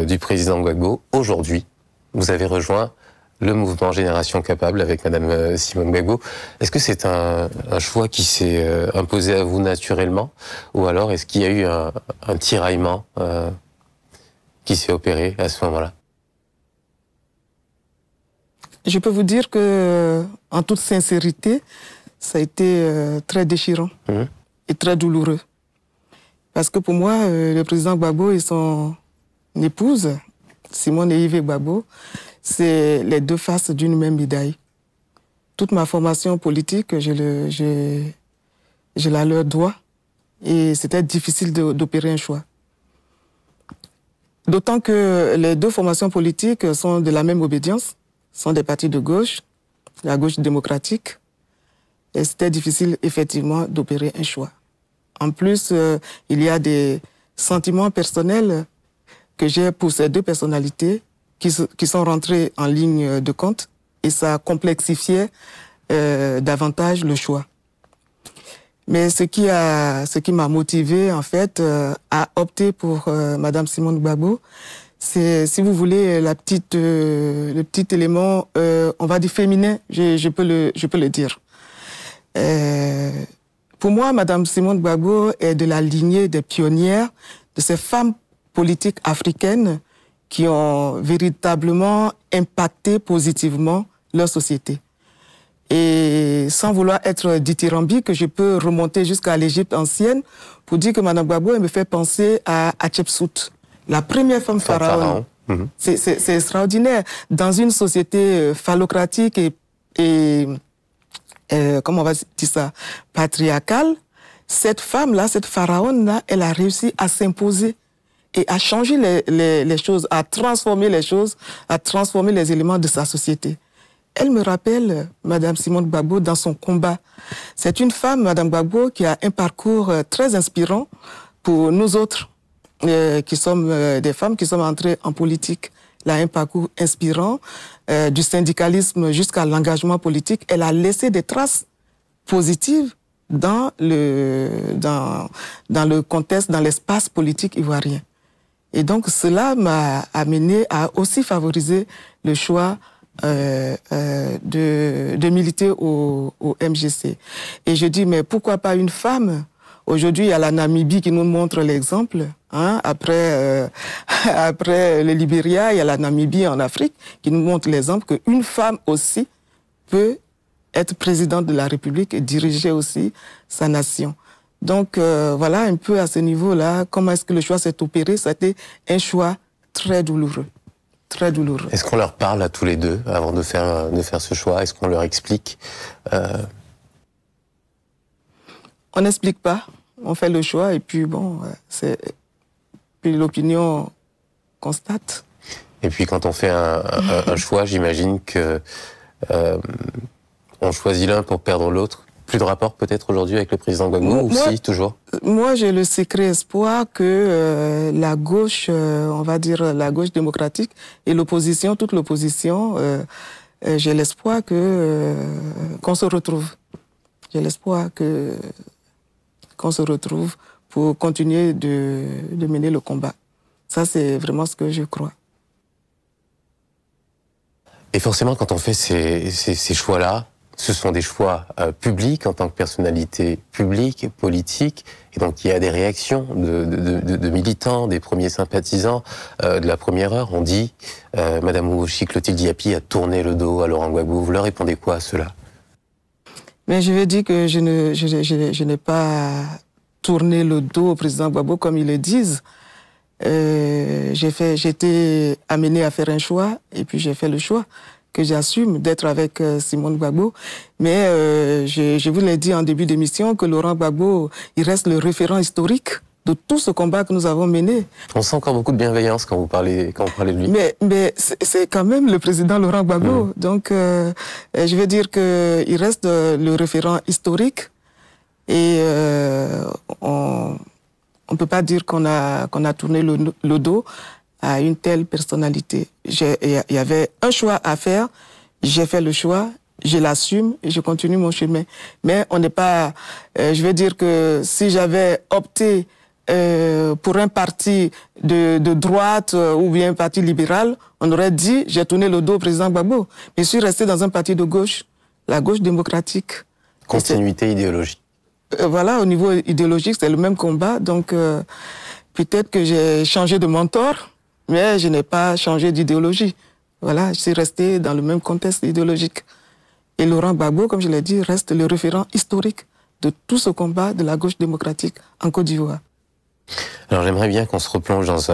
du président Gbagbo. Aujourd'hui, vous avez rejoint le mouvement Génération Capable avec Madame Simone Gbagbo. Est-ce que c'est un choix qui s'est imposé à vous naturellement, ou alors est-ce qu'il y a eu un tiraillement qui s'est opéré à ce moment-là? Je peux vous dire que, en toute sincérité, ça a été très déchirant et très douloureux. Parce que pour moi, le président Gbagbo et son épouse, Simone et Yves Gbagbo, c'est les 2 faces d'une même médaille. Toute ma formation politique, je la leur dois. Et c'était difficile d'opérer un choix. D'autant que les 2 formations politiques sont de la même obédience, sont des partis de gauche, la gauche démocratique. Et c'était difficile, effectivement, d'opérer un choix. En plus, il y a des sentiments personnels que j'ai pour ces 2 personnalités qui sont rentrés en ligne de compte, et ça complexifiait davantage le choix. Mais ce qui m'a motivé en fait à opter pour Madame Simone Gbagbo, c'est, si vous voulez, le petit élément, on va dire féminin, je peux le dire. Pour moi, Madame Simone Gbagbo est de la lignée des pionnières de ces femmes politiques africaines qui ont véritablement impacté positivement leur société. Et sans vouloir être dithyrambique, je peux remonter jusqu'à l'Égypte ancienne pour dire que Mme Gbagbo, elle me fait penser à Hatshepsut, la première femme pharaon. C'est extraordinaire. Dans une société phallocratique et comment on va dire ça, patriarcale, cette femme-là, cette pharaon-là, elle a réussi à s'imposer et à changer les choses, à transformer les choses, à transformer les éléments de sa société. Elle me rappelle Mme Simone Gbagbo dans son combat. C'est une femme, Mme Gbagbo, qui a un parcours très inspirant pour nous autres, qui sommes des femmes qui sommes entrées en politique. Elle a un parcours inspirant, du syndicalisme jusqu'à l'engagement politique. Elle a laissé des traces positives dans le contexte, dans l'espace politique ivoirien. Et donc cela m'a amené à aussi favoriser le choix de militer au MGC. Et je dis, mais pourquoi pas une femme? Aujourd'hui, il y a la Namibie qui nous montre l'exemple. Hein? Après le Libéria, il y a la Namibie en Afrique qui nous montre l'exemple qu'une femme aussi peut être présidente de la République et diriger aussi sa nation. Donc voilà un peu à ce niveau-là, comment est-ce que le choix s'est opéré. Ça a été un choix très douloureux. Très douloureux. Est-ce qu'on leur parle à tous les deux avant de faire ce choix? Est-ce qu'on leur explique On n'explique pas. On fait le choix et puis bon, puis l'opinion constate. Et puis quand on fait un choix, j'imagine que on choisit l'un pour perdre l'autre. Plus de rapport peut-être aujourd'hui avec le président Gbagbo ou si, toujours? Moi, j'ai le secret espoir que la gauche, on va dire la gauche démocratique et l'opposition, toute l'opposition, j'ai l'espoir qu'on se retrouve. J'ai l'espoir qu'on se retrouve pour continuer de mener le combat. Ça, c'est vraiment ce que je crois. Et forcément, quand on fait ces choix-là, ce sont des choix publics en tant que personnalité publique, politique, et donc il y a des réactions de militants, des premiers sympathisants de la première heure. On dit, Madame Ouochi, Clotilde Diapi a tourné le dos à Laurent Gbagbo. Vous leur répondez quoi à cela? Mais je vais dire que je n'ai pas tourné le dos au président Gbagbo comme ils le disent. J'ai été amenée à faire un choix, et puis j'ai fait le choix que j'assume d'être avec Simone Gbagbo. Mais je vous l'ai dit en début d'émission que Laurent Gbagbo, il reste le référent historique de tout ce combat que nous avons mené. On sent encore beaucoup de bienveillance quand vous parlez de lui. Mais c'est quand même le président Laurent Gbagbo. Donc je veux dire qu'il reste le référent historique. Et on ne peut pas dire qu'on a tourné le dos à une telle personnalité. Il y avait un choix à faire, j'ai fait le choix, je l'assume et je continue mon chemin. Mais on n'est pas... je veux dire que si j'avais opté pour un parti de droite ou bien un parti libéral, on aurait dit j'ai tourné le dos au président Gbagbo. Mais je suis resté dans un parti de gauche, la gauche démocratique. Continuité idéologique. Voilà, au niveau idéologique, c'est le même combat. Donc peut-être que j'ai changé de mentor, mais je n'ai pas changé d'idéologie. Voilà, je suis resté dans le même contexte idéologique. Et Laurent Gbagbo, comme je l'ai dit, reste le référent historique de tout ce combat de la gauche démocratique en Côte d'Ivoire. Alors j'aimerais bien qu'on se replonge dans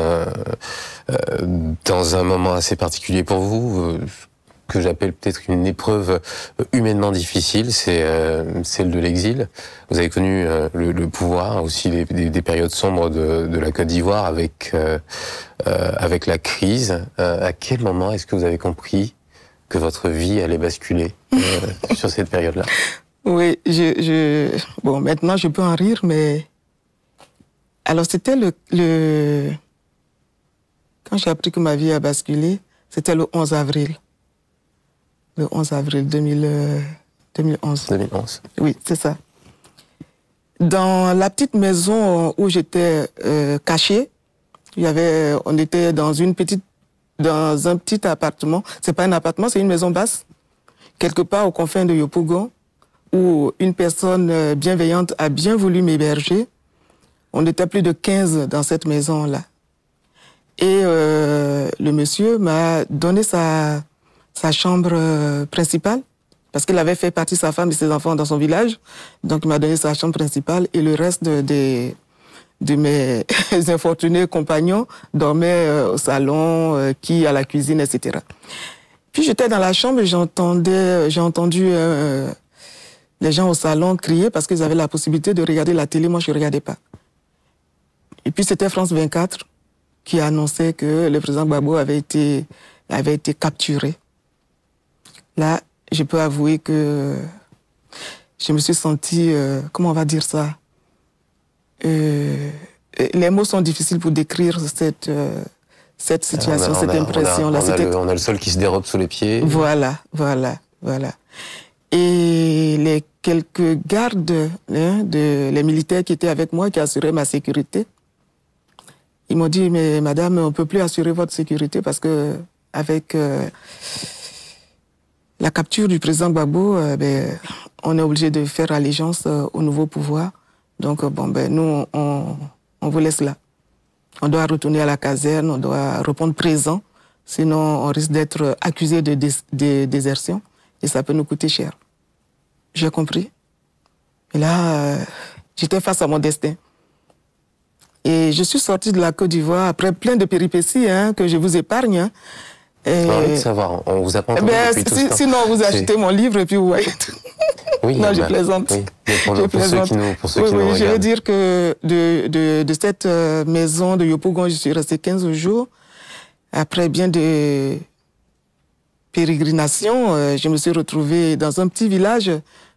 un moment assez particulier pour vous, que j'appelle peut-être une épreuve humainement difficile, c'est celle de l'exil. Vous avez connu le pouvoir, aussi des périodes sombres de la Côte d'Ivoire avec la crise. À quel moment est-ce que vous avez compris que votre vie allait basculer sur cette période-là? Oui, bon, maintenant je peux en rire, mais... Alors c'était quand j'ai appris que ma vie a basculé, c'était le 11 avril. Le 11 avril 2011. 2011. Oui, c'est ça. Dans la petite maison où j'étais cachée, on était dans un petit appartement. C'est pas un appartement, c'est une maison basse, quelque part aux confins de Yopougon, où une personne bienveillante a bien voulu m'héberger. On était plus de 15 dans cette maison-là. Et le monsieur m'a donné sa chambre principale parce qu'il avait fait partir sa femme et ses enfants dans son village. Donc, il m'a donné sa chambre principale et le reste de mes infortunés compagnons dormaient au salon, qui à la cuisine, etc. Puis, j'étais dans la chambre et j'ai entendu les gens au salon crier parce qu'ils avaient la possibilité de regarder la télé. Moi, je ne regardais pas. Et puis, c'était France 24 qui annonçait que le président Gbagbo avait été capturé. Là, je peux avouer que je me suis sentie, comment on va dire ça, les mots sont difficiles pour décrire cette situation, cette impression. On a le sol qui se dérobe sous les pieds. Voilà. Et les quelques gardes, les militaires qui étaient avec moi, qui assuraient ma sécurité, ils m'ont dit, mais madame, on ne peut plus assurer votre sécurité parce que avec la capture du président Gbagbo, on est obligé de faire allégeance au nouveau pouvoir. Donc, nous, on vous laisse là. On doit retourner à la caserne, on doit répondre présent, sinon on risque d'être accusé de désertion et ça peut nous coûter cher. J'ai compris. Et là, j'étais face à mon destin. Et je suis sortie de la Côte d'Ivoire après plein de péripéties que je vous épargne. J'ai envie de savoir, on vous apprend depuis tout ce temps. Sinon, vous achetez mon livre et puis vous voyez. Oui, non, je plaisante. Oui. Pour ceux qui nous regardent. Je veux dire que de cette maison de Yopougon, je suis restée 15 jours. Après bien de pérégrinations, je me suis retrouvée dans un petit village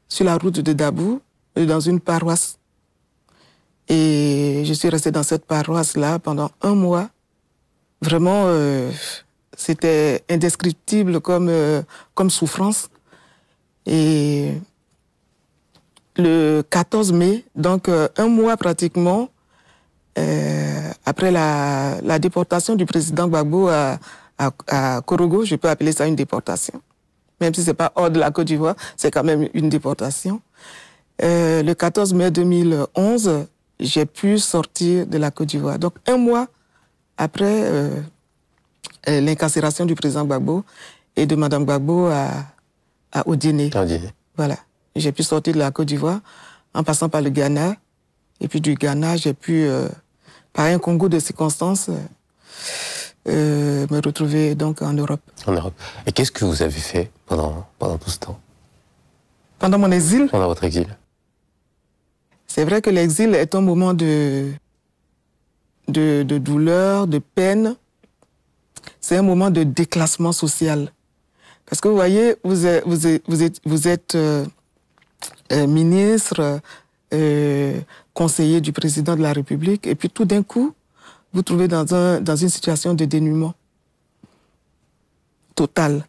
sur la route de Dabou, dans une paroisse. Et je suis restée dans cette paroisse-là pendant 1 mois. Vraiment, c'était indescriptible comme souffrance. Et le 14 mai, donc 1 mois pratiquement, après la déportation du président Gbagbo à Korogo, je peux appeler ça une déportation. Même si ce n'est pas hors de la Côte d'Ivoire, c'est quand même une déportation. Le 14 mai 2011, j'ai pu sortir de la Côte d'Ivoire. Donc 1 mois après l'incarcération du président Gbagbo et de Madame Gbagbo à Odiné. Voilà. J'ai pu sortir de la Côte d'Ivoire en passant par le Ghana. Et puis du Ghana, j'ai pu, par un concours de circonstances, me retrouver donc en Europe. En Europe. Et qu'est-ce que vous avez fait pendant tout ce temps? Pendant mon exil? Pendant votre exil. C'est vrai que l'exil est un moment de douleur, de peine. C'est un moment de déclassement social. Parce que vous voyez, vous êtes ministre, conseiller du président de la République, et puis tout d'un coup, vous trouvez dans une situation de dénuement total.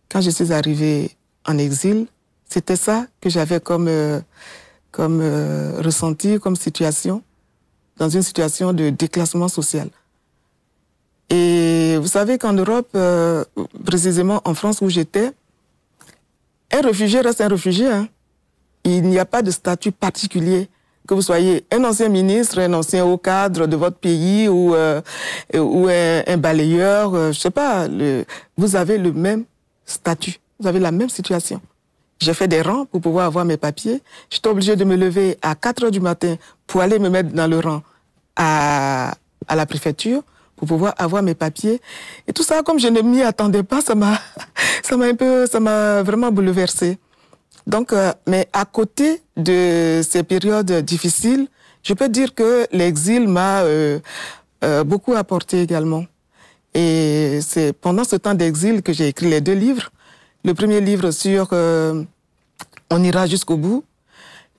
Quand je suis arrivée en exil, c'était ça que j'avais comme ressenti, comme situation, dans une situation de déclassement social. Et vous savez qu'en Europe, précisément en France où j'étais, un réfugié reste un réfugié. Il n'y a pas de statut particulier. Que vous soyez un ancien ministre, un ancien haut cadre de votre pays ou un balayeur, je ne sais pas, vous avez le même statut, vous avez la même situation. J'ai fait des rangs pour pouvoir avoir mes papiers. J'étais obligée de me lever à 4 heures du matin pour aller me mettre dans le rang à la préfecture pour pouvoir avoir mes papiers. Et tout ça, comme je ne m'y attendais pas, ça m'a vraiment bouleversée. Donc, mais à côté de ces périodes difficiles, je peux dire que l'exil m'a beaucoup apporté également. Et c'est pendant ce temps d'exil que j'ai écrit les 2 livres. Le premier livre sur On ira jusqu'au bout.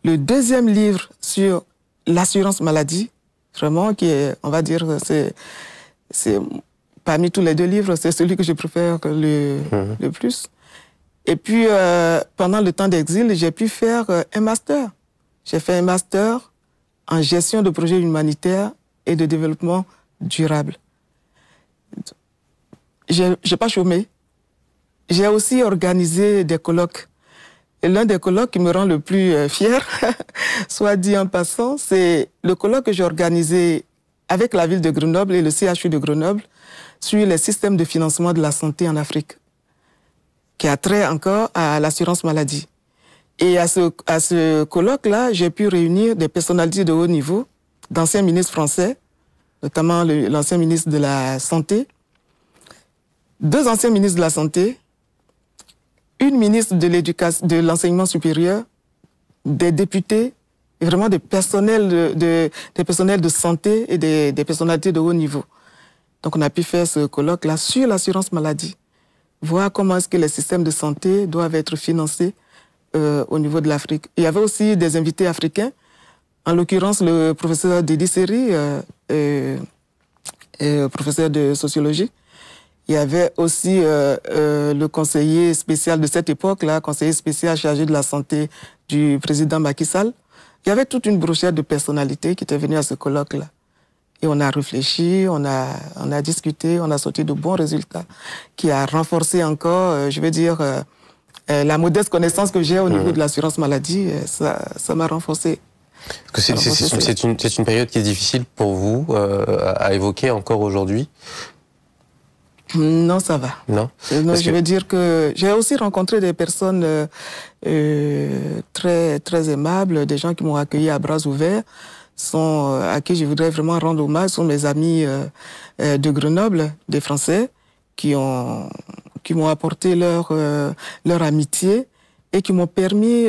Le deuxième livre sur l'assurance maladie, vraiment, qui est, on va dire, c'est parmi tous les 2 livres, c'est celui que je préfère le plus. Et puis, pendant le temps d'exil, j'ai pu faire un master. J'ai fait un master en gestion de projets humanitaires et de développement durable. J'ai pas chômé. J'ai aussi organisé des colloques. Et l'un des colloques qui me rend le plus fier, soit dit en passant, c'est le colloque que j'ai organisé avec la ville de Grenoble et le CHU de Grenoble sur les systèmes de financement de la santé en Afrique. qui a trait encore à l'assurance maladie. Et à ce colloque-là, j'ai pu réunir des personnalités de haut niveau, d'anciens ministres français, notamment l'ancien ministre de la Santé, 2 anciens ministres de la Santé, une ministre de l'enseignement supérieur, des députés, et vraiment des personnels de santé et des personnalités de haut niveau. Donc on a pu faire ce colloque-là sur l'assurance maladie, voir comment est-ce que les systèmes de santé doivent être financés au niveau de l'Afrique. Il y avait aussi des invités africains, en l'occurrence le professeur Dédi Seri, professeur de sociologie. Il y avait aussi le conseiller spécial de cette époque-là, conseiller spécial chargé de la santé du président Macky Sall. Il y avait toute une brochette de personnalités qui étaient venues à ce colloque-là. Et on a réfléchi, on a discuté, on a sorti de bons résultats qui a renforcé encore, je veux dire, la modeste connaissance que j'ai au niveau de l'assurance maladie, ça m'a renforcé. C'est une période qui est difficile pour vous à évoquer encore aujourd'hui? Non, ça va. Non, je veux dire que j'ai aussi rencontré des personnes très, très aimables, des gens qui m'ont accueilli à bras ouverts, à qui je voudrais vraiment rendre hommage, sont mes amis de Grenoble, des Français, qui m'ont apporté leur amitié et qui m'ont permis,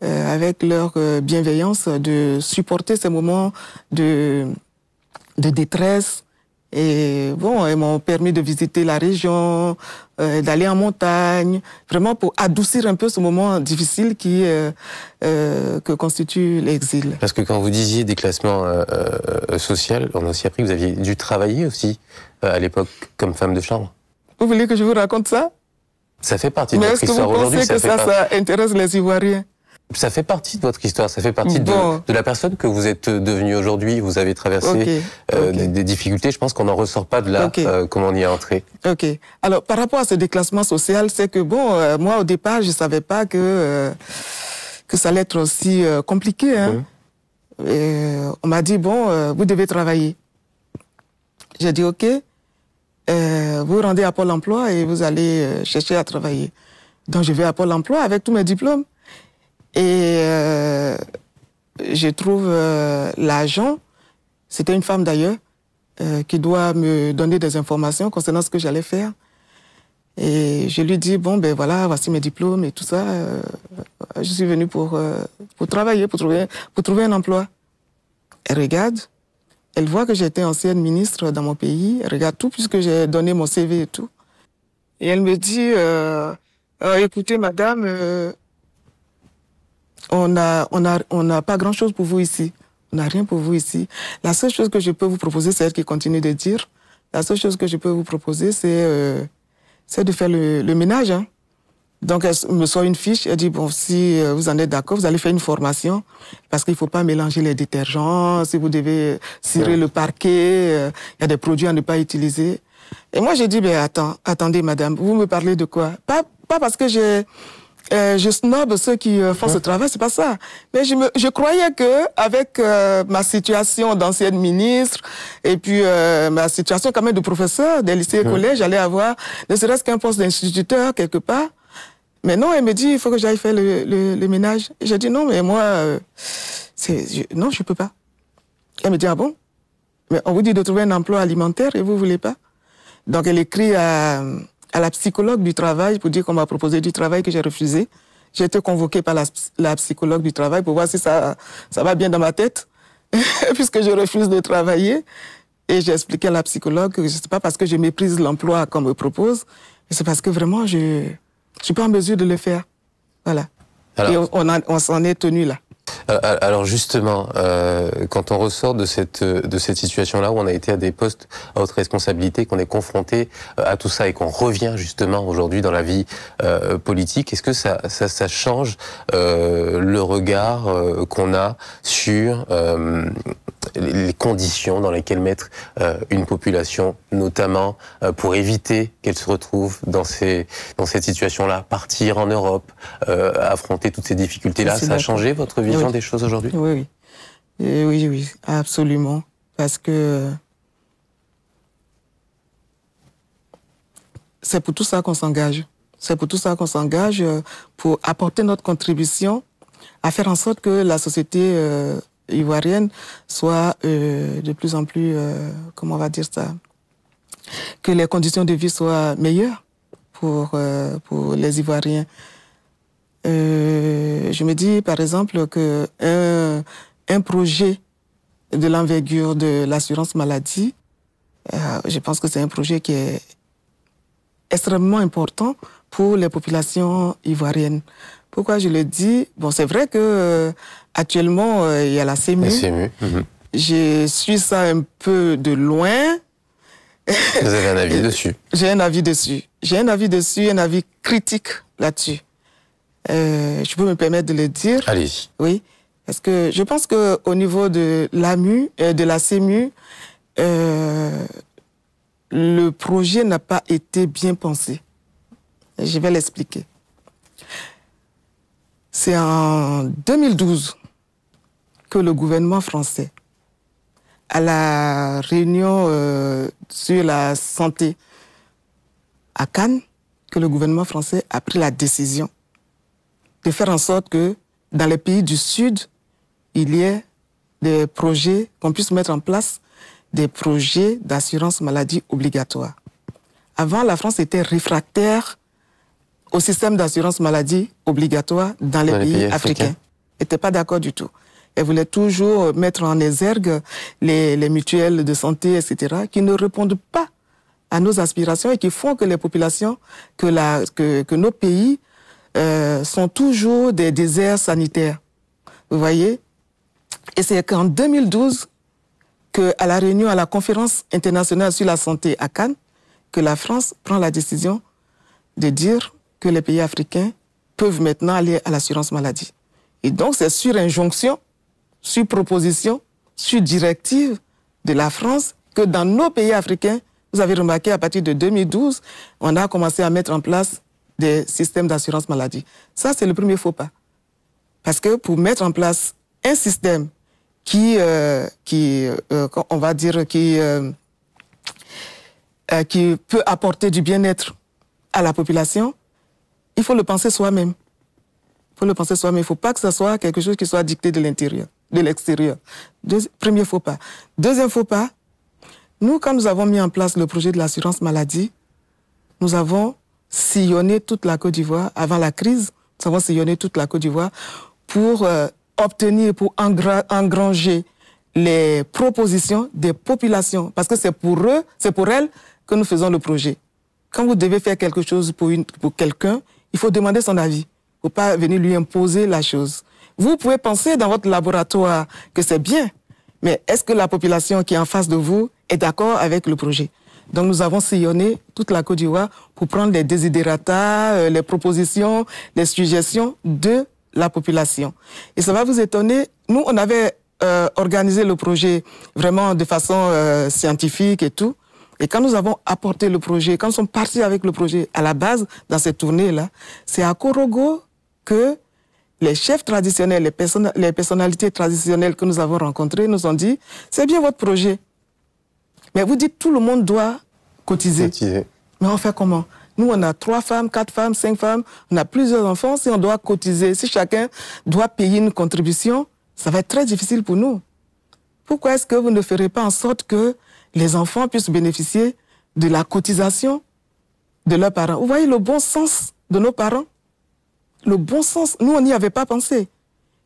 avec leur bienveillance, de supporter ces moments de détresse. Et bon, ils m'ont permis de visiter la région, d'aller en montagne, vraiment pour adoucir un peu ce moment difficile que constitue l'exil. Parce que quand vous disiez déclassement social, on a aussi appris que vous aviez dû travailler aussi à l'époque comme femme de chambre. Vous voulez que je vous raconte ça? Ça fait partie de votre histoire aujourd'hui. Mais est-ce que vous pensez que ça intéresse les Ivoiriens? Ça fait partie de votre histoire, ça fait partie de la personne que vous êtes devenue aujourd'hui. Vous avez traversé des difficultés. Je pense qu'on n'en ressort pas de là, comme on y est entré. Ok. Alors, par rapport à ce déclassement social, c'est que, bon, moi, au départ, je ne savais pas que ça allait être aussi compliqué. Hein. On m'a dit, bon, vous devez travailler. J'ai dit, ok, vous rendez à Pôle emploi et vous allez chercher à travailler. Donc, je vais à Pôle emploi avec tous mes diplômes. Et je trouve l'agent, c'était une femme d'ailleurs, qui doit me donner des informations concernant ce que j'allais faire. Et je lui dis, bon, ben voilà, voici mes diplômes et tout ça. Je suis venue pour travailler, pour trouver un emploi. Elle regarde, elle voit que j'étais ancienne ministre dans mon pays, elle regarde tout puisque j'ai donné mon CV et tout. Et elle me dit, écoutez, madame, on n'a pas grand-chose pour vous ici. On n'a rien pour vous ici. La seule chose que je peux vous proposer, c'est elle qui continue de dire, la seule chose que je peux vous proposer, c'est de faire le ménage. Hein. Donc, elle me sort une fiche, elle dit, bon, si vous en êtes d'accord, vous allez faire une formation, parce qu'il ne faut pas mélanger les détergents, si vous devez cirer le parquet, il y a des produits à ne pas utiliser. Et moi, j'ai dit, ben attendez, madame, vous me parlez de quoi? Pas parce que je snob ceux qui font ce travail, c'est pas ça. Mais je croyais que avec ma situation d'ancienne ministre et puis ma situation quand même de professeur des lycées et collèges, j'allais avoir ne serait-ce qu'un poste d'instituteur quelque part. Mais non, elle me dit il faut que j'aille faire le ménage. J'ai dit non, mais moi, non, je peux pas. Elle me dit ah bon? Mais on vous dit de trouver un emploi alimentaire et vous voulez pas? Donc elle écrit à la psychologue du travail pour dire qu'on m'a proposé du travail que j'ai refusé. J'ai été convoquée par la psychologue du travail pour voir si ça va bien dans ma tête, puisque je refuse de travailler. Et j'ai expliqué à la psychologue que ce n'est pas parce que je méprise l'emploi qu'on me propose, mais c'est parce que vraiment je ne suis pas en mesure de le faire. Voilà. Alors, et on s'en est tenu là. Alors justement, quand on ressort de cette situation-là où on a été à des postes à haute responsabilité, qu'on est confronté à tout ça et qu'on revient justement aujourd'hui dans la vie politique, est-ce que ça change le regard qu'on a sur les conditions dans lesquelles mettre une population, notamment pour éviter qu'elle se retrouve dans cette situation-là, partir en Europe, affronter toutes ces difficultés-là? Ça a changé votre vision des choses aujourd'hui? Oui, oui, absolument. Parce que c'est pour tout ça qu'on s'engage. C'est pour tout ça qu'on s'engage, pour apporter notre contribution à faire en sorte que la société ivoirienne soit de plus en plus, comment on va dire ça, que les conditions de vie soient meilleures pour les Ivoiriens. Je me dis, par exemple, qu'un projet de l'envergure de l'assurance maladie, je pense que c'est un projet qui est extrêmement important pour les populations ivoiriennes. Pourquoi je le dis? Bon, c'est vrai que actuellement il y a la CMU. La CMU. Je suis ça un peu de loin. Vous avez un avis dessus? J'ai un avis dessus. J'ai un avis dessus, un avis critique là-dessus. Je peux me permettre de le dire. Allez-y. Oui, parce que je pense qu'au niveau de l'AMU, de la CMU, le projet n'a pas été bien pensé. Je vais l'expliquer. C'est en 2012 que le gouvernement français, à la réunion sur la santé à Cannes, que le gouvernement français a pris la décision de faire en sorte que dans les pays du Sud, il y ait des projets, qu'on puisse mettre en place des projets d'assurance maladie obligatoire. Avant, la France était réfractaire au système d'assurance maladie obligatoire dans les pays africains. Elle n'était pas d'accord du tout. Elle voulait toujours mettre en exergue les mutuelles de santé, etc., qui ne répondent pas à nos aspirations et qui font que les populations, que nos pays sont toujours des déserts sanitaires. Vous voyez? Et c'est qu'en 2012, à la réunion, à la conférence internationale sur la santé à Cannes, que la France prend la décision de dire que les pays africains peuvent maintenant aller à l'assurance maladie. Et donc, c'est sur injonction, sur proposition, sur directive de la France que dans nos pays africains, vous avez remarqué, à partir de 2012, on a commencé à mettre en place des systèmes d'assurance maladie. Ça, c'est le premier faux pas. Parce que pour mettre en place un système qui on va dire, qui peut apporter du bien-être à la population, il faut le penser soi-même. Il faut le penser soi-même. Il ne faut pas que ce soit quelque chose qui soit dicté de l'intérieur, de l'extérieur. Premier faux pas. Deuxième faux pas, nous, quand nous avons mis en place le projet de l'assurance maladie, nous avons sillonné toute la Côte d'Ivoire. Avant la crise, nous avons sillonné toute la Côte d'Ivoire pour obtenir, pour engranger les propositions des populations. Parce que c'est pour eux, c'est pour elles que nous faisons le projet. Quand vous devez faire quelque chose pour quelqu'un, il faut demander son avis. Il ne faut pas venir lui imposer la chose. Vous pouvez penser dans votre laboratoire que c'est bien, mais est-ce que la population qui est en face de vous est d'accord avec le projet? Donc nous avons sillonné toute la Côte d'Ivoire pour prendre les desiderata, les propositions, les suggestions de la population. Et ça va vous étonner, nous on avait organisé le projet vraiment de façon scientifique et tout. Et quand nous avons apporté le projet, quand nous sommes partis avec le projet à la base, dans cette tournée-là, c'est à Korogo que les chefs traditionnels, les personnalités traditionnelles que nous avons rencontrées nous ont dit « C'est bien votre projet, mais vous dites tout le monde doit cotiser. » Mais on fait comment? Nous, on a 3 femmes, 4 femmes, 5 femmes, on a plusieurs enfants. Si on doit cotiser, si chacun doit payer une contribution, ça va être très difficile pour nous. Pourquoi est-ce que vous ne ferez pas en sorte que les enfants puissent bénéficier de la cotisation de leurs parents? Vous voyez le bon sens de nos parents? Le bon sens, nous, on n'y avait pas pensé.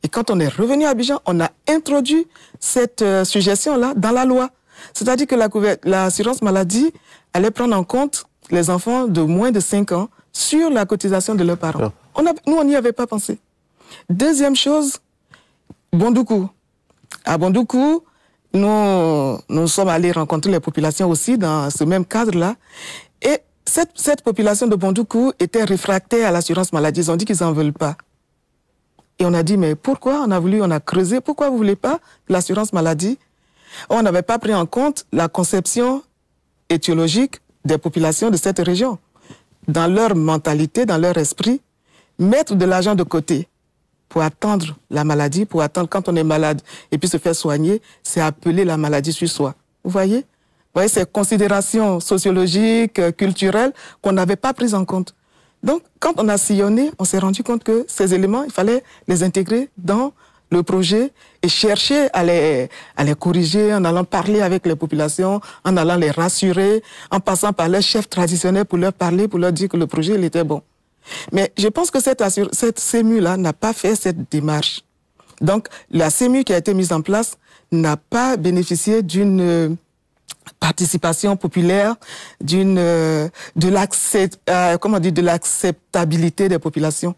Et quand on est revenu à Abidjan, on a introduit cette suggestion-là dans la loi. C'est-à-dire que l'assurance maladie allait prendre en compte les enfants de moins de 5 ans sur la cotisation de leurs parents. Nous, on n'y avait pas pensé. Deuxième chose, Bondoukou. À Bondoukou, nous sommes allés rencontrer les populations aussi dans ce même cadre-là. Et cette population de Bondoukou était réfractaire à l'assurance maladie. Ils ont dit qu'ils n'en veulent pas. Et on a dit, mais pourquoi? On a creusé. Pourquoi vous ne voulez pas l'assurance maladie? On n'avait pas pris en compte la conception étiologique des populations de cette région. Dans leur mentalité, dans leur esprit, mettre de l'argent de côté pour attendre la maladie, pour attendre quand on est malade et puis se faire soigner, c'est appeler la maladie sur soi. Vous voyez? Vous voyez ces considérations sociologiques, culturelles qu'on n'avait pas prises en compte. Donc, quand on a sillonné, on s'est rendu compte que ces éléments, il fallait les intégrer dans le projet et chercher à les corriger en allant parler avec les populations, en allant les rassurer, en passant par leurs chefs traditionnels pour leur parler, pour leur dire que le projet il était bon. Mais je pense que cette CEMU-là n'a pas fait cette démarche. Donc, la CEMU qui a été mise en place n'a pas bénéficié d'une participation populaire, de l'acceptabilité des populations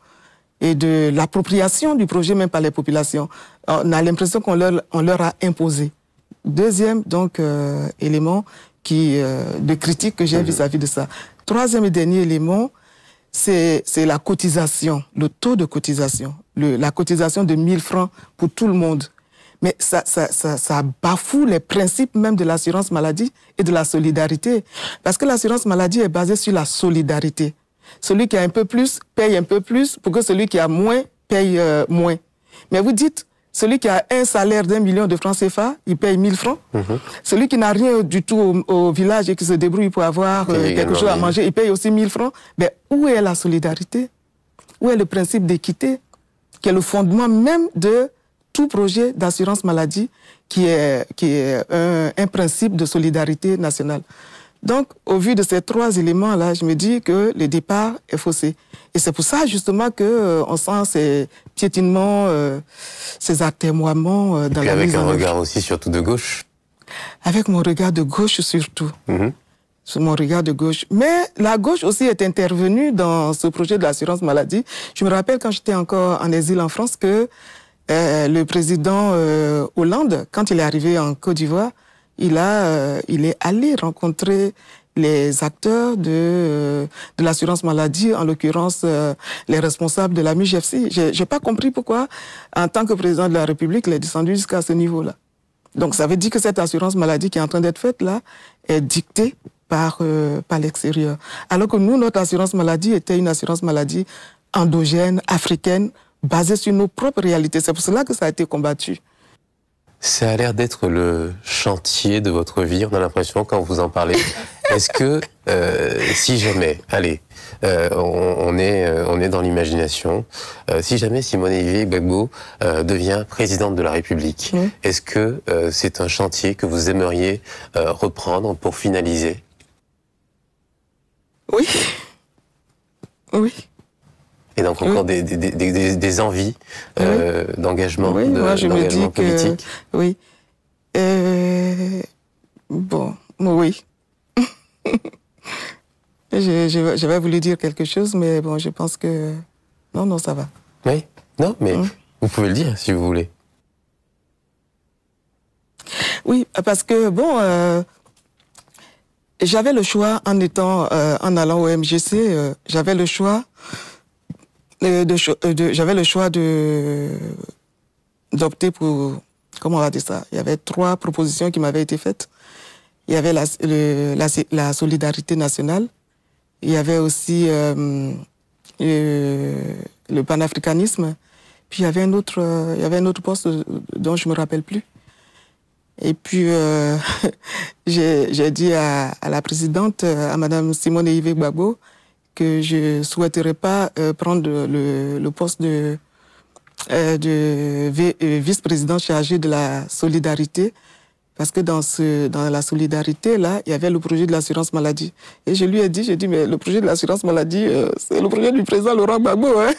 et de l'appropriation du projet même par les populations. On a l'impression qu'on leur a imposé. Deuxième donc élément de critique que j'ai vis-à-vis de ça. Troisième et dernier élément, c'est la cotisation, le taux de cotisation, la cotisation de 1000 francs pour tout le monde. Mais ça bafoue les principes même de l'assurance maladie et de la solidarité. Parce que l'assurance maladie est basée sur la solidarité. Celui qui a un peu plus paye un peu plus pour que celui qui a moins paye moins. Mais vous dites, celui qui a un salaire d'1 million de francs CFA, il paye 1000 francs. Celui qui n'a rien du tout au village et qui se débrouille pour avoir quelque chose à manger, il paye aussi 1000 francs. Mais où est la solidarité? Où est le principe d'équité, qui est le fondement même de tout projet d'assurance maladie, qui est un principe de solidarité nationale. Donc, au vu de ces trois éléments-là, je me dis que le départ est faussé. Et c'est pour ça, justement, qu'on sent ces piétinements, ces atermoiements dans la mise en œuvre. Avec un regard aussi surtout de gauche. Avec mon regard de gauche surtout. Sur mon regard de gauche. Mais la gauche aussi est intervenue dans ce projet de l'assurance maladie. Je me rappelle quand j'étais encore en exil en France que le président Hollande, quand il est arrivé en Côte d'Ivoire, il est allé rencontrer les acteurs de l'assurance maladie, en l'occurrence les responsables de la MUGFC. J'ai pas compris pourquoi, en tant que président de la République, il est descendu jusqu'à ce niveau-là. Donc ça veut dire que cette assurance maladie qui est en train d'être faite là est dictée par l'extérieur. Alors que nous, notre assurance maladie était une assurance maladie endogène, africaine, basée sur nos propres réalités. C'est pour cela que ça a été combattu. Ça a l'air d'être le chantier de votre vie, on a l'impression quand vous en parlez. Est-ce que, si jamais, allez, on est dans l'imagination, si jamais Simone Veil Gbagbo devient présidente de la République, est-ce que c'est un chantier que vous aimeriez reprendre pour finaliser? Oui. Oui. Et donc encore des envies d'engagement, d'engagement politique. Oui. Bon, oui. J'avais voulu dire quelque chose, mais bon, je pense que non, ça va. Oui. Non, mais vous pouvez le dire si vous voulez. Oui, parce que bon, j'avais le choix en allant au MGC, j'avais le choix. J'avais le choix d'opter pour, comment on va dire ça, il y avait 3 propositions qui m'avaient été faites. Il y avait la solidarité nationale, il y avait aussi le panafricanisme, puis il y avait un autre poste dont je me rappelle plus. Et puis j'ai dit à la présidente, à Madame Simone Veil Gbagbo, que je souhaiterais pas prendre le poste de vice-président chargé de la solidarité, parce que dans la solidarité, là, il y avait le projet de l'assurance maladie. Et je lui ai dit, mais le projet de l'assurance maladie, c'est le projet du président Laurent Gbagbo, hein.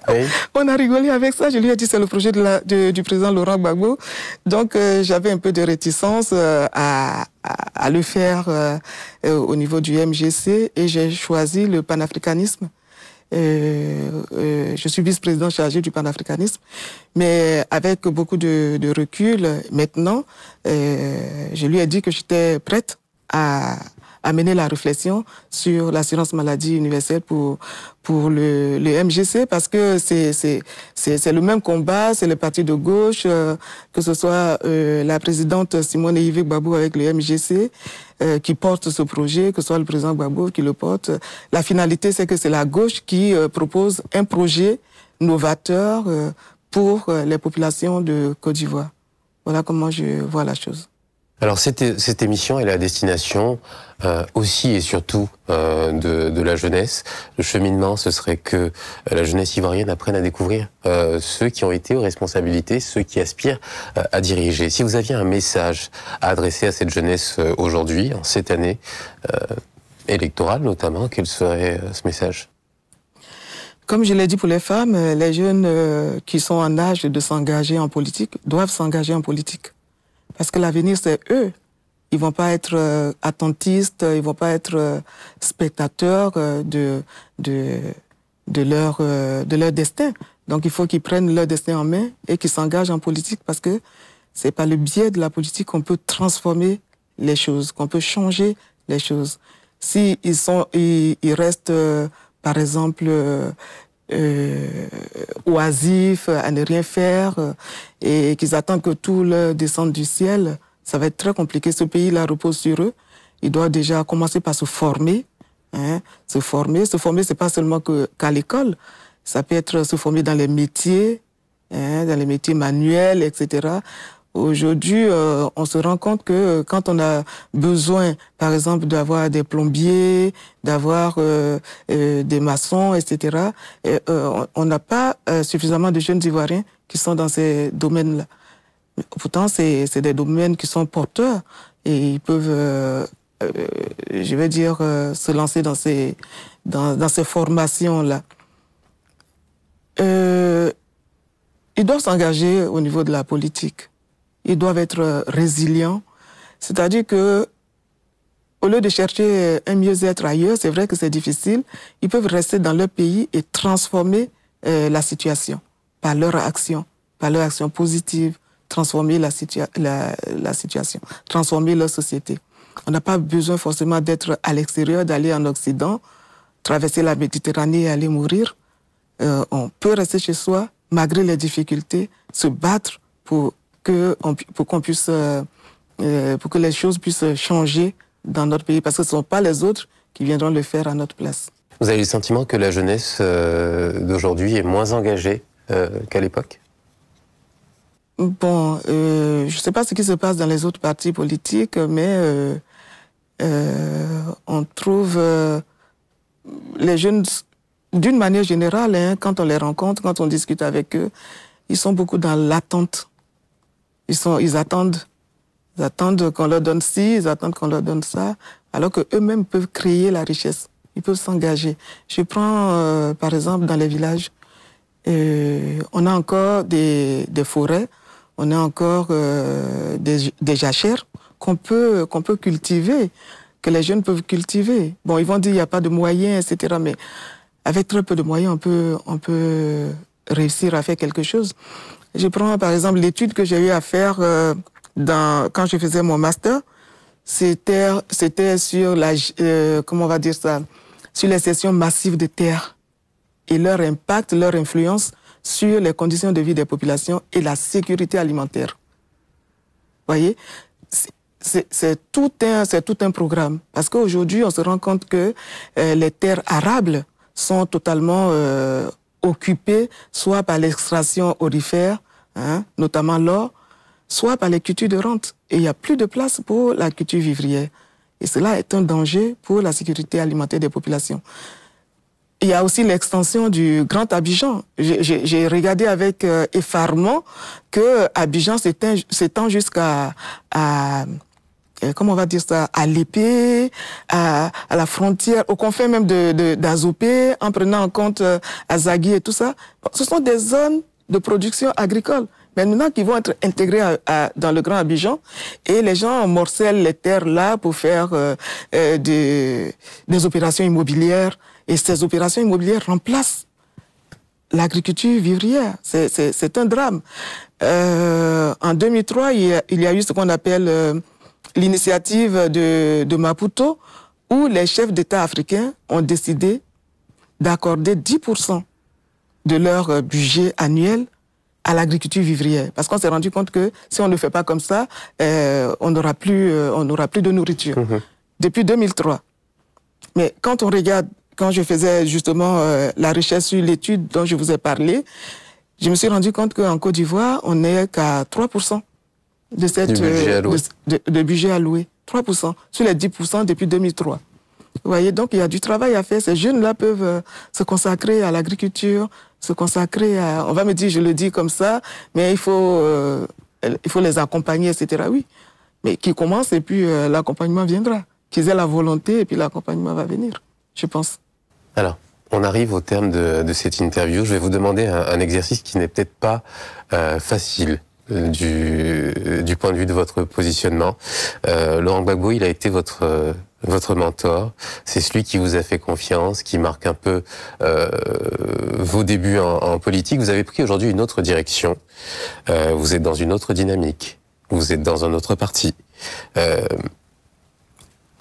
Oui. On a rigolé avec ça. Je lui ai dit, c'est le projet du président Laurent Gbagbo. Donc, j'avais un peu de réticence à le faire au niveau du MGC, et j'ai choisi le panafricanisme. Je suis vice-président chargé du panafricanisme, mais avec beaucoup de recul. Maintenant, je lui ai dit que j'étais prête à mener la réflexion sur l'assurance maladie universelle pour le MGC, parce que c'est le même combat, c'est le parti de gauche, que ce soit la présidente Simone Veil Gbagbo avec le MGC qui porte ce projet, que ce soit le président Gbagbo qui le porte. La finalité, c'est que c'est la gauche qui propose un projet novateur pour les populations de Côte d'Ivoire. Voilà comment je vois la chose. Alors cette émission est la destination aussi et surtout de la jeunesse. Le cheminement, ce serait que la jeunesse ivoirienne apprenne à découvrir ceux qui ont été aux responsabilités, ceux qui aspirent à diriger. Si vous aviez un message à adresser à cette jeunesse aujourd'hui, en cette année électorale notamment, quel serait ce message ? Comme je l'ai dit pour les femmes, les jeunes qui sont en âge de s'engager en politique doivent s'engager en politique. Parce que l'avenir, c'est eux. Ils vont pas être attentistes, ils vont pas être spectateurs de leur destin. Donc il faut qu'ils prennent leur destin en main et qu'ils s'engagent en politique parce que c'est par le biais de la politique qu'on peut transformer les choses, qu'on peut changer les choses. Si ils restent, par exemple, oisifs, à ne rien faire, et qu'ils attendent que tout leur descende du ciel, ça va être très compliqué. Ce pays-là repose sur eux. Ils doivent déjà commencer par se former. Se former, c'est pas seulement qu'à l'école. Ça peut être se former dans les métiers manuels, etc. Aujourd'hui, on se rend compte que quand on a besoin, par exemple, d'avoir des plombiers, d'avoir des maçons, etc., on n'a pas suffisamment de jeunes Ivoiriens qui sont dans ces domaines-là. Pourtant, c'est des domaines qui sont porteurs et ils peuvent, je vais dire, se lancer dans ces formations-là. Ils doivent s'engager au niveau de la politique. Ils doivent être résilients. C'est-à-dire que, au lieu de chercher un mieux-être ailleurs, c'est vrai que c'est difficile, ils peuvent rester dans leur pays et transformer la situation par leur action positive, transformer la situation, transformer leur société. On n'a pas besoin forcément d'être à l'extérieur, d'aller en Occident, traverser la Méditerranée et aller mourir. On peut rester chez soi, malgré les difficultés, se battre pour que les choses puissent changer dans notre pays, parce que ce ne sont pas les autres qui viendront le faire à notre place. Vous avez le sentiment que la jeunesse d'aujourd'hui est moins engagée qu'à l'époque ? Bon, je ne sais pas ce qui se passe dans les autres partis politiques, mais on trouve les jeunes, d'une manière générale, quand on les rencontre, quand on discute avec eux, ils sont beaucoup dans l'attente. Ils attendent qu'on leur donne ci, ils attendent qu'on leur donne ça, alors qu'eux-mêmes peuvent créer la richesse. Ils peuvent s'engager. Je prends, par exemple, dans les villages, on a encore des forêts, on a encore des jachères qu'on peut cultiver, que les jeunes peuvent cultiver. Bon, ils vont dire qu'il n'y a pas de moyens, etc. Mais avec très peu de moyens, on peut réussir à faire quelque chose. Je prends par exemple l'étude que j'ai eu à faire quand je faisais mon master. C'était sur comment on va dire ça, sur les cessions massives de terres et leur impact, leur influence sur les conditions de vie des populations et la sécurité alimentaire. Vous voyez, c'est tout un programme. Parce qu'aujourd'hui, on se rend compte que les terres arables sont totalement occupées soit par l'extraction aurifère, notamment l'or, soit par les cultures de rente. Et il n'y a plus de place pour la culture vivrière. Et cela est un danger pour la sécurité alimentaire des populations. Il y a aussi l'extension du Grand Abidjan. J'ai regardé avec effarement que Abidjan s'étend jusqu'à comment on va dire ça, à l'épée, à la frontière, aux confins même d'Azopé, en prenant en compte Azagui et tout ça. Ce sont des zones de production agricole, maintenant qui vont être intégrées dans le Grand Abidjan, et les gens morcellent les terres là pour faire des opérations immobilières, et ces opérations immobilières remplacent l'agriculture vivrière. C'est un drame. En 2003, il y a eu ce qu'on appelle l'initiative de Maputo, où les chefs d'État africains ont décidé d'accorder 10% de leur budget annuel à l'agriculture vivrière. Parce qu'on s'est rendu compte que si on ne le fait pas comme ça, on n'aura plus de nourriture. Depuis 2003. Mais quand on regarde, quand je faisais justement la recherche sur l'étude dont je vous ai parlé, je me suis rendu compte qu'en Côte d'Ivoire, on n'est qu'à 3% de budget alloué. 3% sur les 10% depuis 2003. Vous voyez, donc il y a du travail à faire. Ces jeunes-là peuvent se consacrer à l'agriculture, se consacrer à... On va me dire, je le dis comme ça, mais il faut les accompagner, etc. Oui, mais qu'ils commencent et puis l'accompagnement viendra. Qu'ils aient la volonté et puis l'accompagnement va venir, je pense. Alors, on arrive au terme de cette interview. Je vais vous demander un exercice qui n'est peut-être pas facile du point de vue de votre positionnement. Laurent Gbagbo, il a été votre mentor. C'est celui qui vous a fait confiance, qui marque un peu vos débuts en politique. Vous avez pris aujourd'hui une autre direction. Vous êtes dans une autre dynamique. Vous êtes dans un autre parti.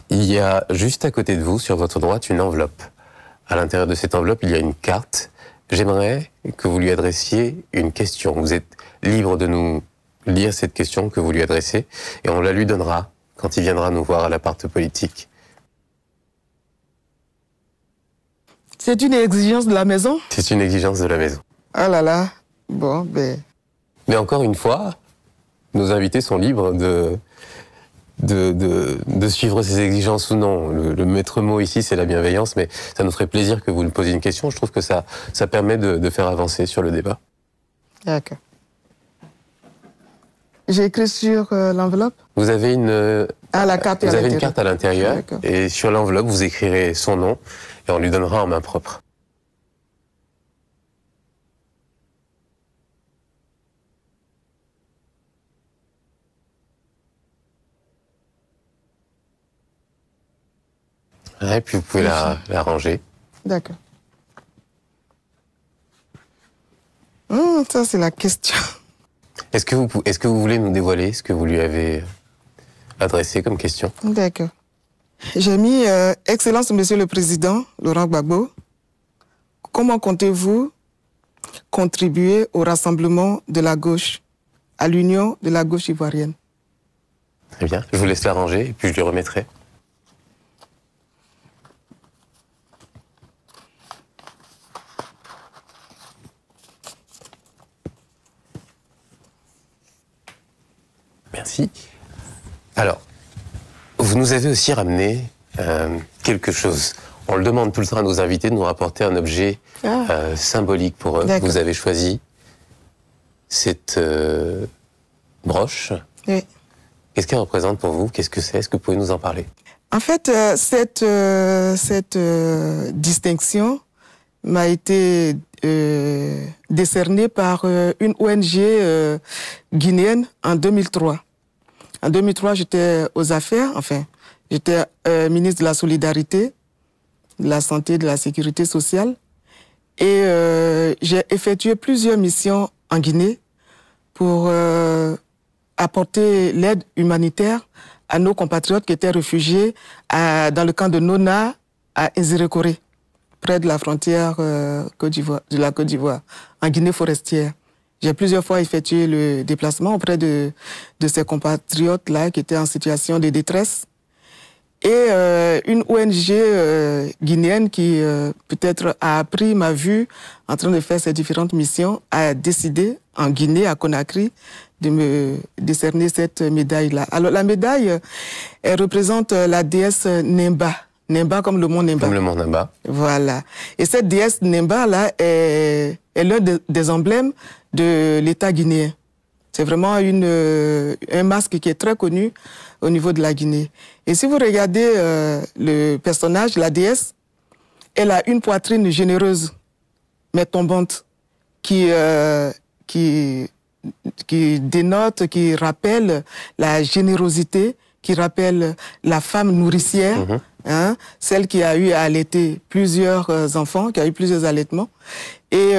Il y a juste à côté de vous, sur votre droite, une enveloppe. À l'intérieur de cette enveloppe, il y a une carte. J'aimerais que vous lui adressiez une question. Vous êtes libre de nous lire cette question que vous lui adressez et on la lui donnera quand il viendra nous voir à l'appart politique. C'est une exigence de la maison? C'est une exigence de la maison. Ah là là, bon, ben... Mais encore une fois, nos invités sont libres de suivre ces exigences ou non. Le maître mot ici, c'est la bienveillance, mais ça nous ferait plaisir que vous nous posiez une question. Je trouve que ça permet de faire avancer sur le débat. D'accord. J'ai écrit sur l'enveloppe. Vous avez la carte vous avez une carte à l'intérieur, et sur l'enveloppe, vous écrirez son nom, et on lui donnera en main propre. Et puis vous pouvez la ranger. D'accord. Ça, c'est la question. Est-ce que vous voulez nous dévoiler ce que vous lui avez adressé comme question? D'accord. J'ai mis « Excellence, Monsieur le Président, Laurent Gbagbo, comment comptez-vous contribuer au rassemblement de la gauche, à l'union de la gauche ivoirienne ?» Très bien, je vous laisse la ranger et puis je lui remettrai. Merci. Alors, vous nous avez aussi ramené quelque chose. On le demande tout le temps à nos invités de nous rapporter un objet symbolique pour eux. Vous avez choisi cette broche. Oui. Qu'est-ce qu'elle représente pour vous? Qu'est-ce que c'est? Est-ce que vous pouvez nous en parler? En fait, cette distinction m'a été décernée par une ONG guinéenne en 2003. En 2003, j'étais aux affaires, enfin, j'étais ministre de la Solidarité, de la Santé et de la Sécurité sociale. Et j'ai effectué plusieurs missions en Guinée pour apporter l'aide humanitaire à nos compatriotes qui étaient réfugiés dans le camp de Nona à Nzérékoré, près de la frontière de la Côte d'Ivoire, en Guinée forestière. J'ai plusieurs fois effectué le déplacement auprès de ces compatriotes-là qui étaient en situation de détresse. Et une ONG guinéenne qui peut-être a appris ma vue en train de faire ces différentes missions a décidé en Guinée, à Conakry, de me décerner cette médaille-là. Alors la médaille, elle représente la déesse Nemba. Nemba comme le mont Nemba. Comme le mont Nemba. Voilà. Et cette déesse Nemba-là est l'un des emblèmes de l'État guinéen. C'est vraiment un masque qui est très connu au niveau de la Guinée. Et si vous regardez le personnage, la déesse, elle a une poitrine généreuse, mais tombante, qui dénote, qui rappelle la générosité, qui rappelle la femme nourricière, hein, celle qui a eu à allaiter plusieurs enfants, qui a eu plusieurs allaitements. Et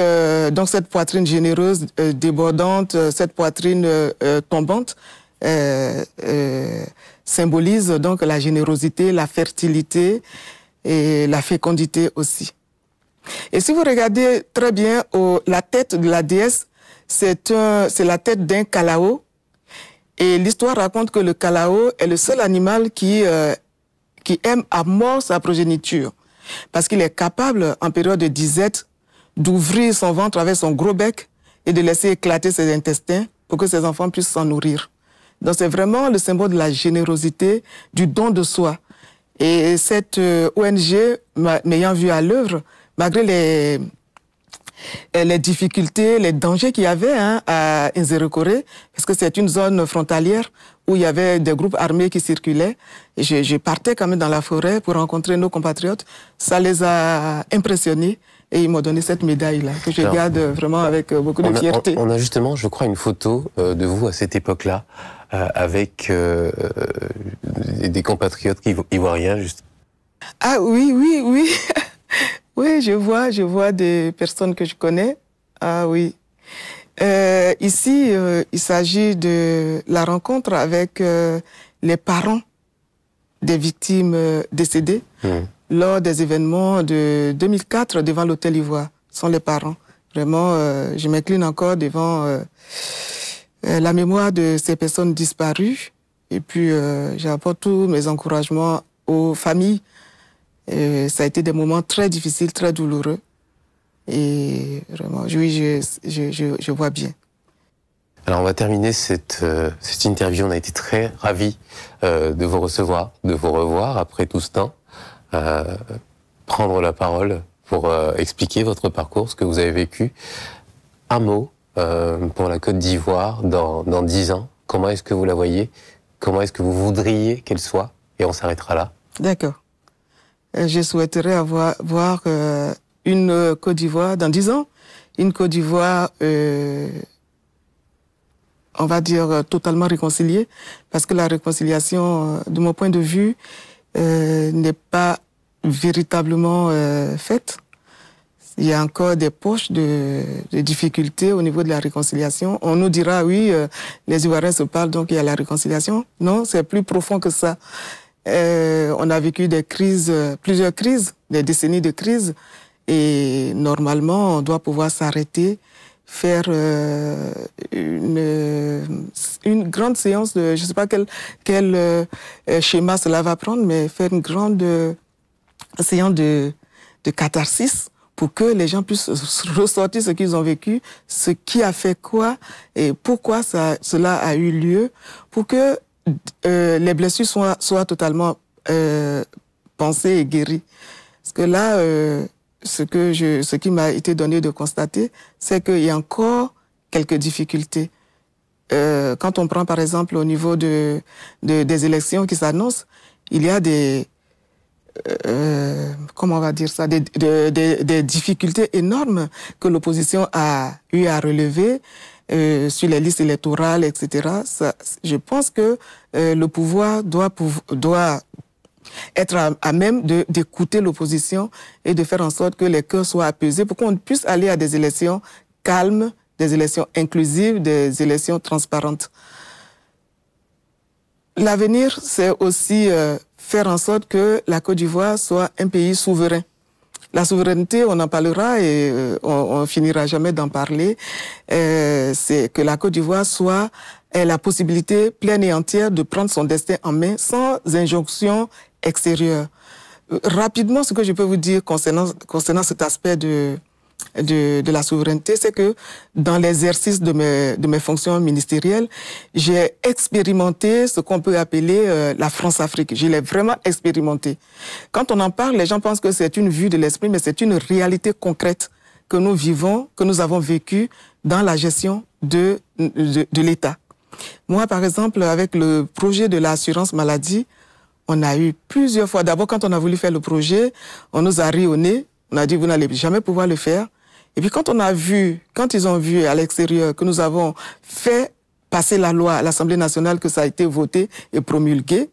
donc cette poitrine généreuse, débordante, cette poitrine tombante, symbolise donc la générosité, la fertilité et la fécondité aussi. Et si vous regardez très bien la tête de la déesse, c'est la tête d'un kalao. Et l'histoire raconte que le kalao est le seul animal qui aime à mort sa progéniture. Parce qu'il est capable, en période de disette, d'ouvrir son ventre avec son gros bec et de laisser éclater ses intestins pour que ses enfants puissent s'en nourrir. Donc c'est vraiment le symbole de la générosité, du don de soi. Et cette ONG, m'ayant vu à l'œuvre, malgré les difficultés, les dangers qu'il y avait à Nzerekore, parce que c'est une zone frontalière où il y avait des groupes armés qui circulaient. Et je partais quand même dans la forêt pour rencontrer nos compatriotes. Ça les a impressionnés et ils m'ont donné cette médaille-là, que je garde vraiment avec beaucoup de fierté. On a justement, je crois, une photo de vous à cette époque-là, avec des compatriotes ivoiriens, juste. Ah oui, oui, oui. Oui, je vois des personnes que je connais. Ah oui. Ici, il s'agit de la rencontre avec les parents des victimes décédées lors des événements de 2004 devant l'Hôtel Ivoire. Ce sont les parents. Vraiment, je m'incline encore devant la mémoire de ces personnes disparues. Et puis, j'apporte tous mes encouragements aux familles. Ça a été des moments très difficiles, très douloureux. Et vraiment, oui, je vois bien. Alors, on va terminer cette interview. On a été très ravis de vous recevoir, de vous revoir après tout ce temps. Prendre la parole pour expliquer votre parcours, ce que vous avez vécu. Un mot pour la Côte d'Ivoire dans 10 ans. Comment est-ce que vous la voyez? Comment est-ce que vous voudriez qu'elle soit? Et on s'arrêtera là. D'accord. Je souhaiterais voir une Côte d'Ivoire dans 10 ans, une Côte d'Ivoire, on va dire, totalement réconciliée, parce que la réconciliation, de mon point de vue, n'est pas véritablement faite. Il y a encore des poches de difficultés au niveau de la réconciliation. On nous dira, oui, les Ivoiriens se parlent, donc il y a la réconciliation. Non, c'est plus profond que ça. On a vécu des crises, plusieurs crises, des décennies de crises, et normalement, on doit pouvoir s'arrêter, faire une grande séance de, je ne sais pas quel schéma cela va prendre, mais faire une grande séance de catharsis pour que les gens puissent ressortir ce qu'ils ont vécu, ce qui a fait quoi et pourquoi cela a eu lieu, pour que les blessures soient totalement pensées et guéries. Parce que là, ce qui m'a été donné de constater, c'est qu'il y a encore quelques difficultés. Quand on prend par exemple au niveau des élections qui s'annoncent, il y a comment on va dire ça, des difficultés énormes que l'opposition a eu à relever. Sur les listes électorales, etc. Je pense que le pouvoir doit être à même d'écouter l'opposition et de faire en sorte que les cœurs soient apaisés pour qu'on puisse aller à des élections calmes, des élections inclusives, des élections transparentes. L'avenir, c'est aussi faire en sorte que la Côte d'Ivoire soit un pays souverain. La souveraineté, on en parlera et on finira jamais d'en parler. C'est que la Côte d'Ivoire ait la possibilité pleine et entière de prendre son destin en main sans injonction extérieure. Rapidement, ce que je peux vous dire concernant cet aspect de la souveraineté, c'est que dans l'exercice de mes fonctions ministérielles, j'ai expérimenté ce qu'on peut appeler la France-Afrique. Je l'ai vraiment expérimenté. Quand on en parle, les gens pensent que c'est une vue de l'esprit, mais c'est une réalité concrète que nous vivons, que nous avons vécue dans la gestion de l'État. Moi, par exemple, avec le projet de l'assurance maladie, on a eu plusieurs fois. D'abord, quand on a voulu faire le projet, on nous a ri au nez. On a dit, vous n'allez jamais pouvoir le faire. Et puis quand ils ont vu à l'extérieur que nous avons fait passer la loi à l'Assemblée nationale, que ça a été voté et promulgué,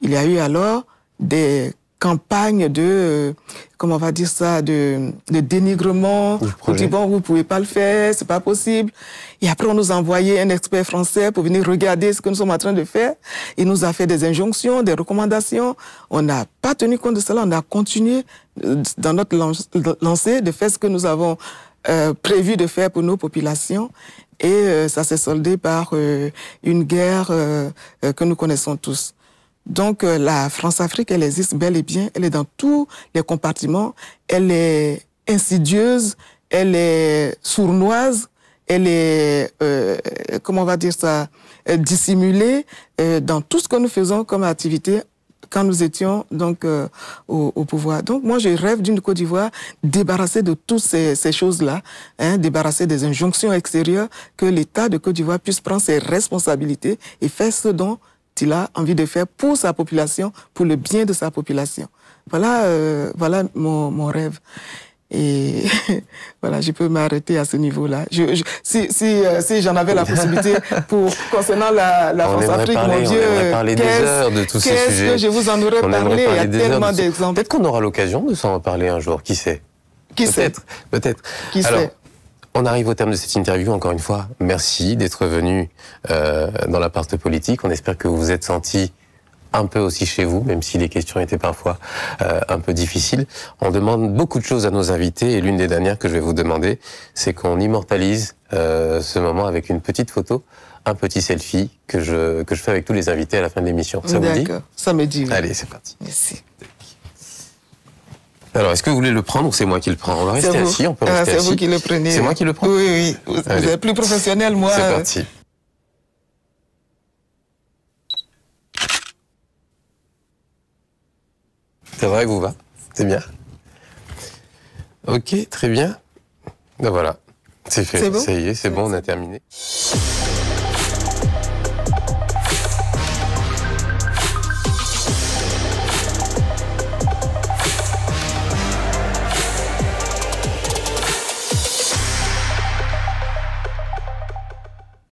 il y a eu alors des campagnes comment on va dire ça, de dénigrement. On dit, bon, vous pouvez pas le faire, c'est pas possible. Et après, on nous a envoyé un expert français pour venir regarder ce que nous sommes en train de faire. Il nous a fait des injonctions, des recommandations. On n'a pas tenu compte de cela. On a continué dans notre lancée de faire ce que nous avons prévu de faire pour nos populations. Et ça s'est soldé par une guerre que nous connaissons tous. Donc la France-Afrique, elle existe bel et bien, elle est dans tous les compartiments, elle est insidieuse, elle est sournoise, elle est, comment on va dire ça, dissimulé dans tout ce que nous faisons comme activité quand nous étions donc au pouvoir. Donc moi, je rêve d'une Côte d'Ivoire débarrassée de toutes ces choses-là, hein, débarrassée des injonctions extérieures, que l'État de Côte d'Ivoire puisse prendre ses responsabilités et faire ce dont il a envie de faire pour sa population, pour le bien de sa population. Voilà, voilà mon rêve. Et voilà, je peux m'arrêter à ce niveau-là. Si j'en avais la possibilité concernant la France-Afrique, mon Dieu, on aimerait parler des heures de tous ces sujets. Qu'est-ce que je vous en aurais parlé? Il y a tellement d'exemples. Peut-être qu'on aura l'occasion de s'en reparler un jour, qui sait? Qui sait? Peut-être. Qui sait? On arrive au terme de cette interview. Encore une fois, merci d'être venu dans la part politique. On espère que vous vous êtes senti un peu aussi chez vous, même si les questions étaient parfois un peu difficiles. On demande beaucoup de choses à nos invités, et l'une des dernières que je vais vous demander, c'est qu'on immortalise ce moment avec une petite photo, un petit selfie que je fais avec tous les invités à la fin de l'émission. Ça vous dit? D'accord, ça me dit. Oui. Allez, c'est parti. Merci. Alors, est-ce que vous voulez le prendre ou c'est moi qui le prends? On va rester assis, on peut rester assis. C'est vous qui le prenez. C'est moi qui le prends? Oui, oui. Vous êtes plus professionnel, moi. C'est parti. C'est vrai que vous va? C'est bien. Ok, très bien. Ben voilà, c'est fait. C'est bon? Ça y est, c'est bon, on a terminé.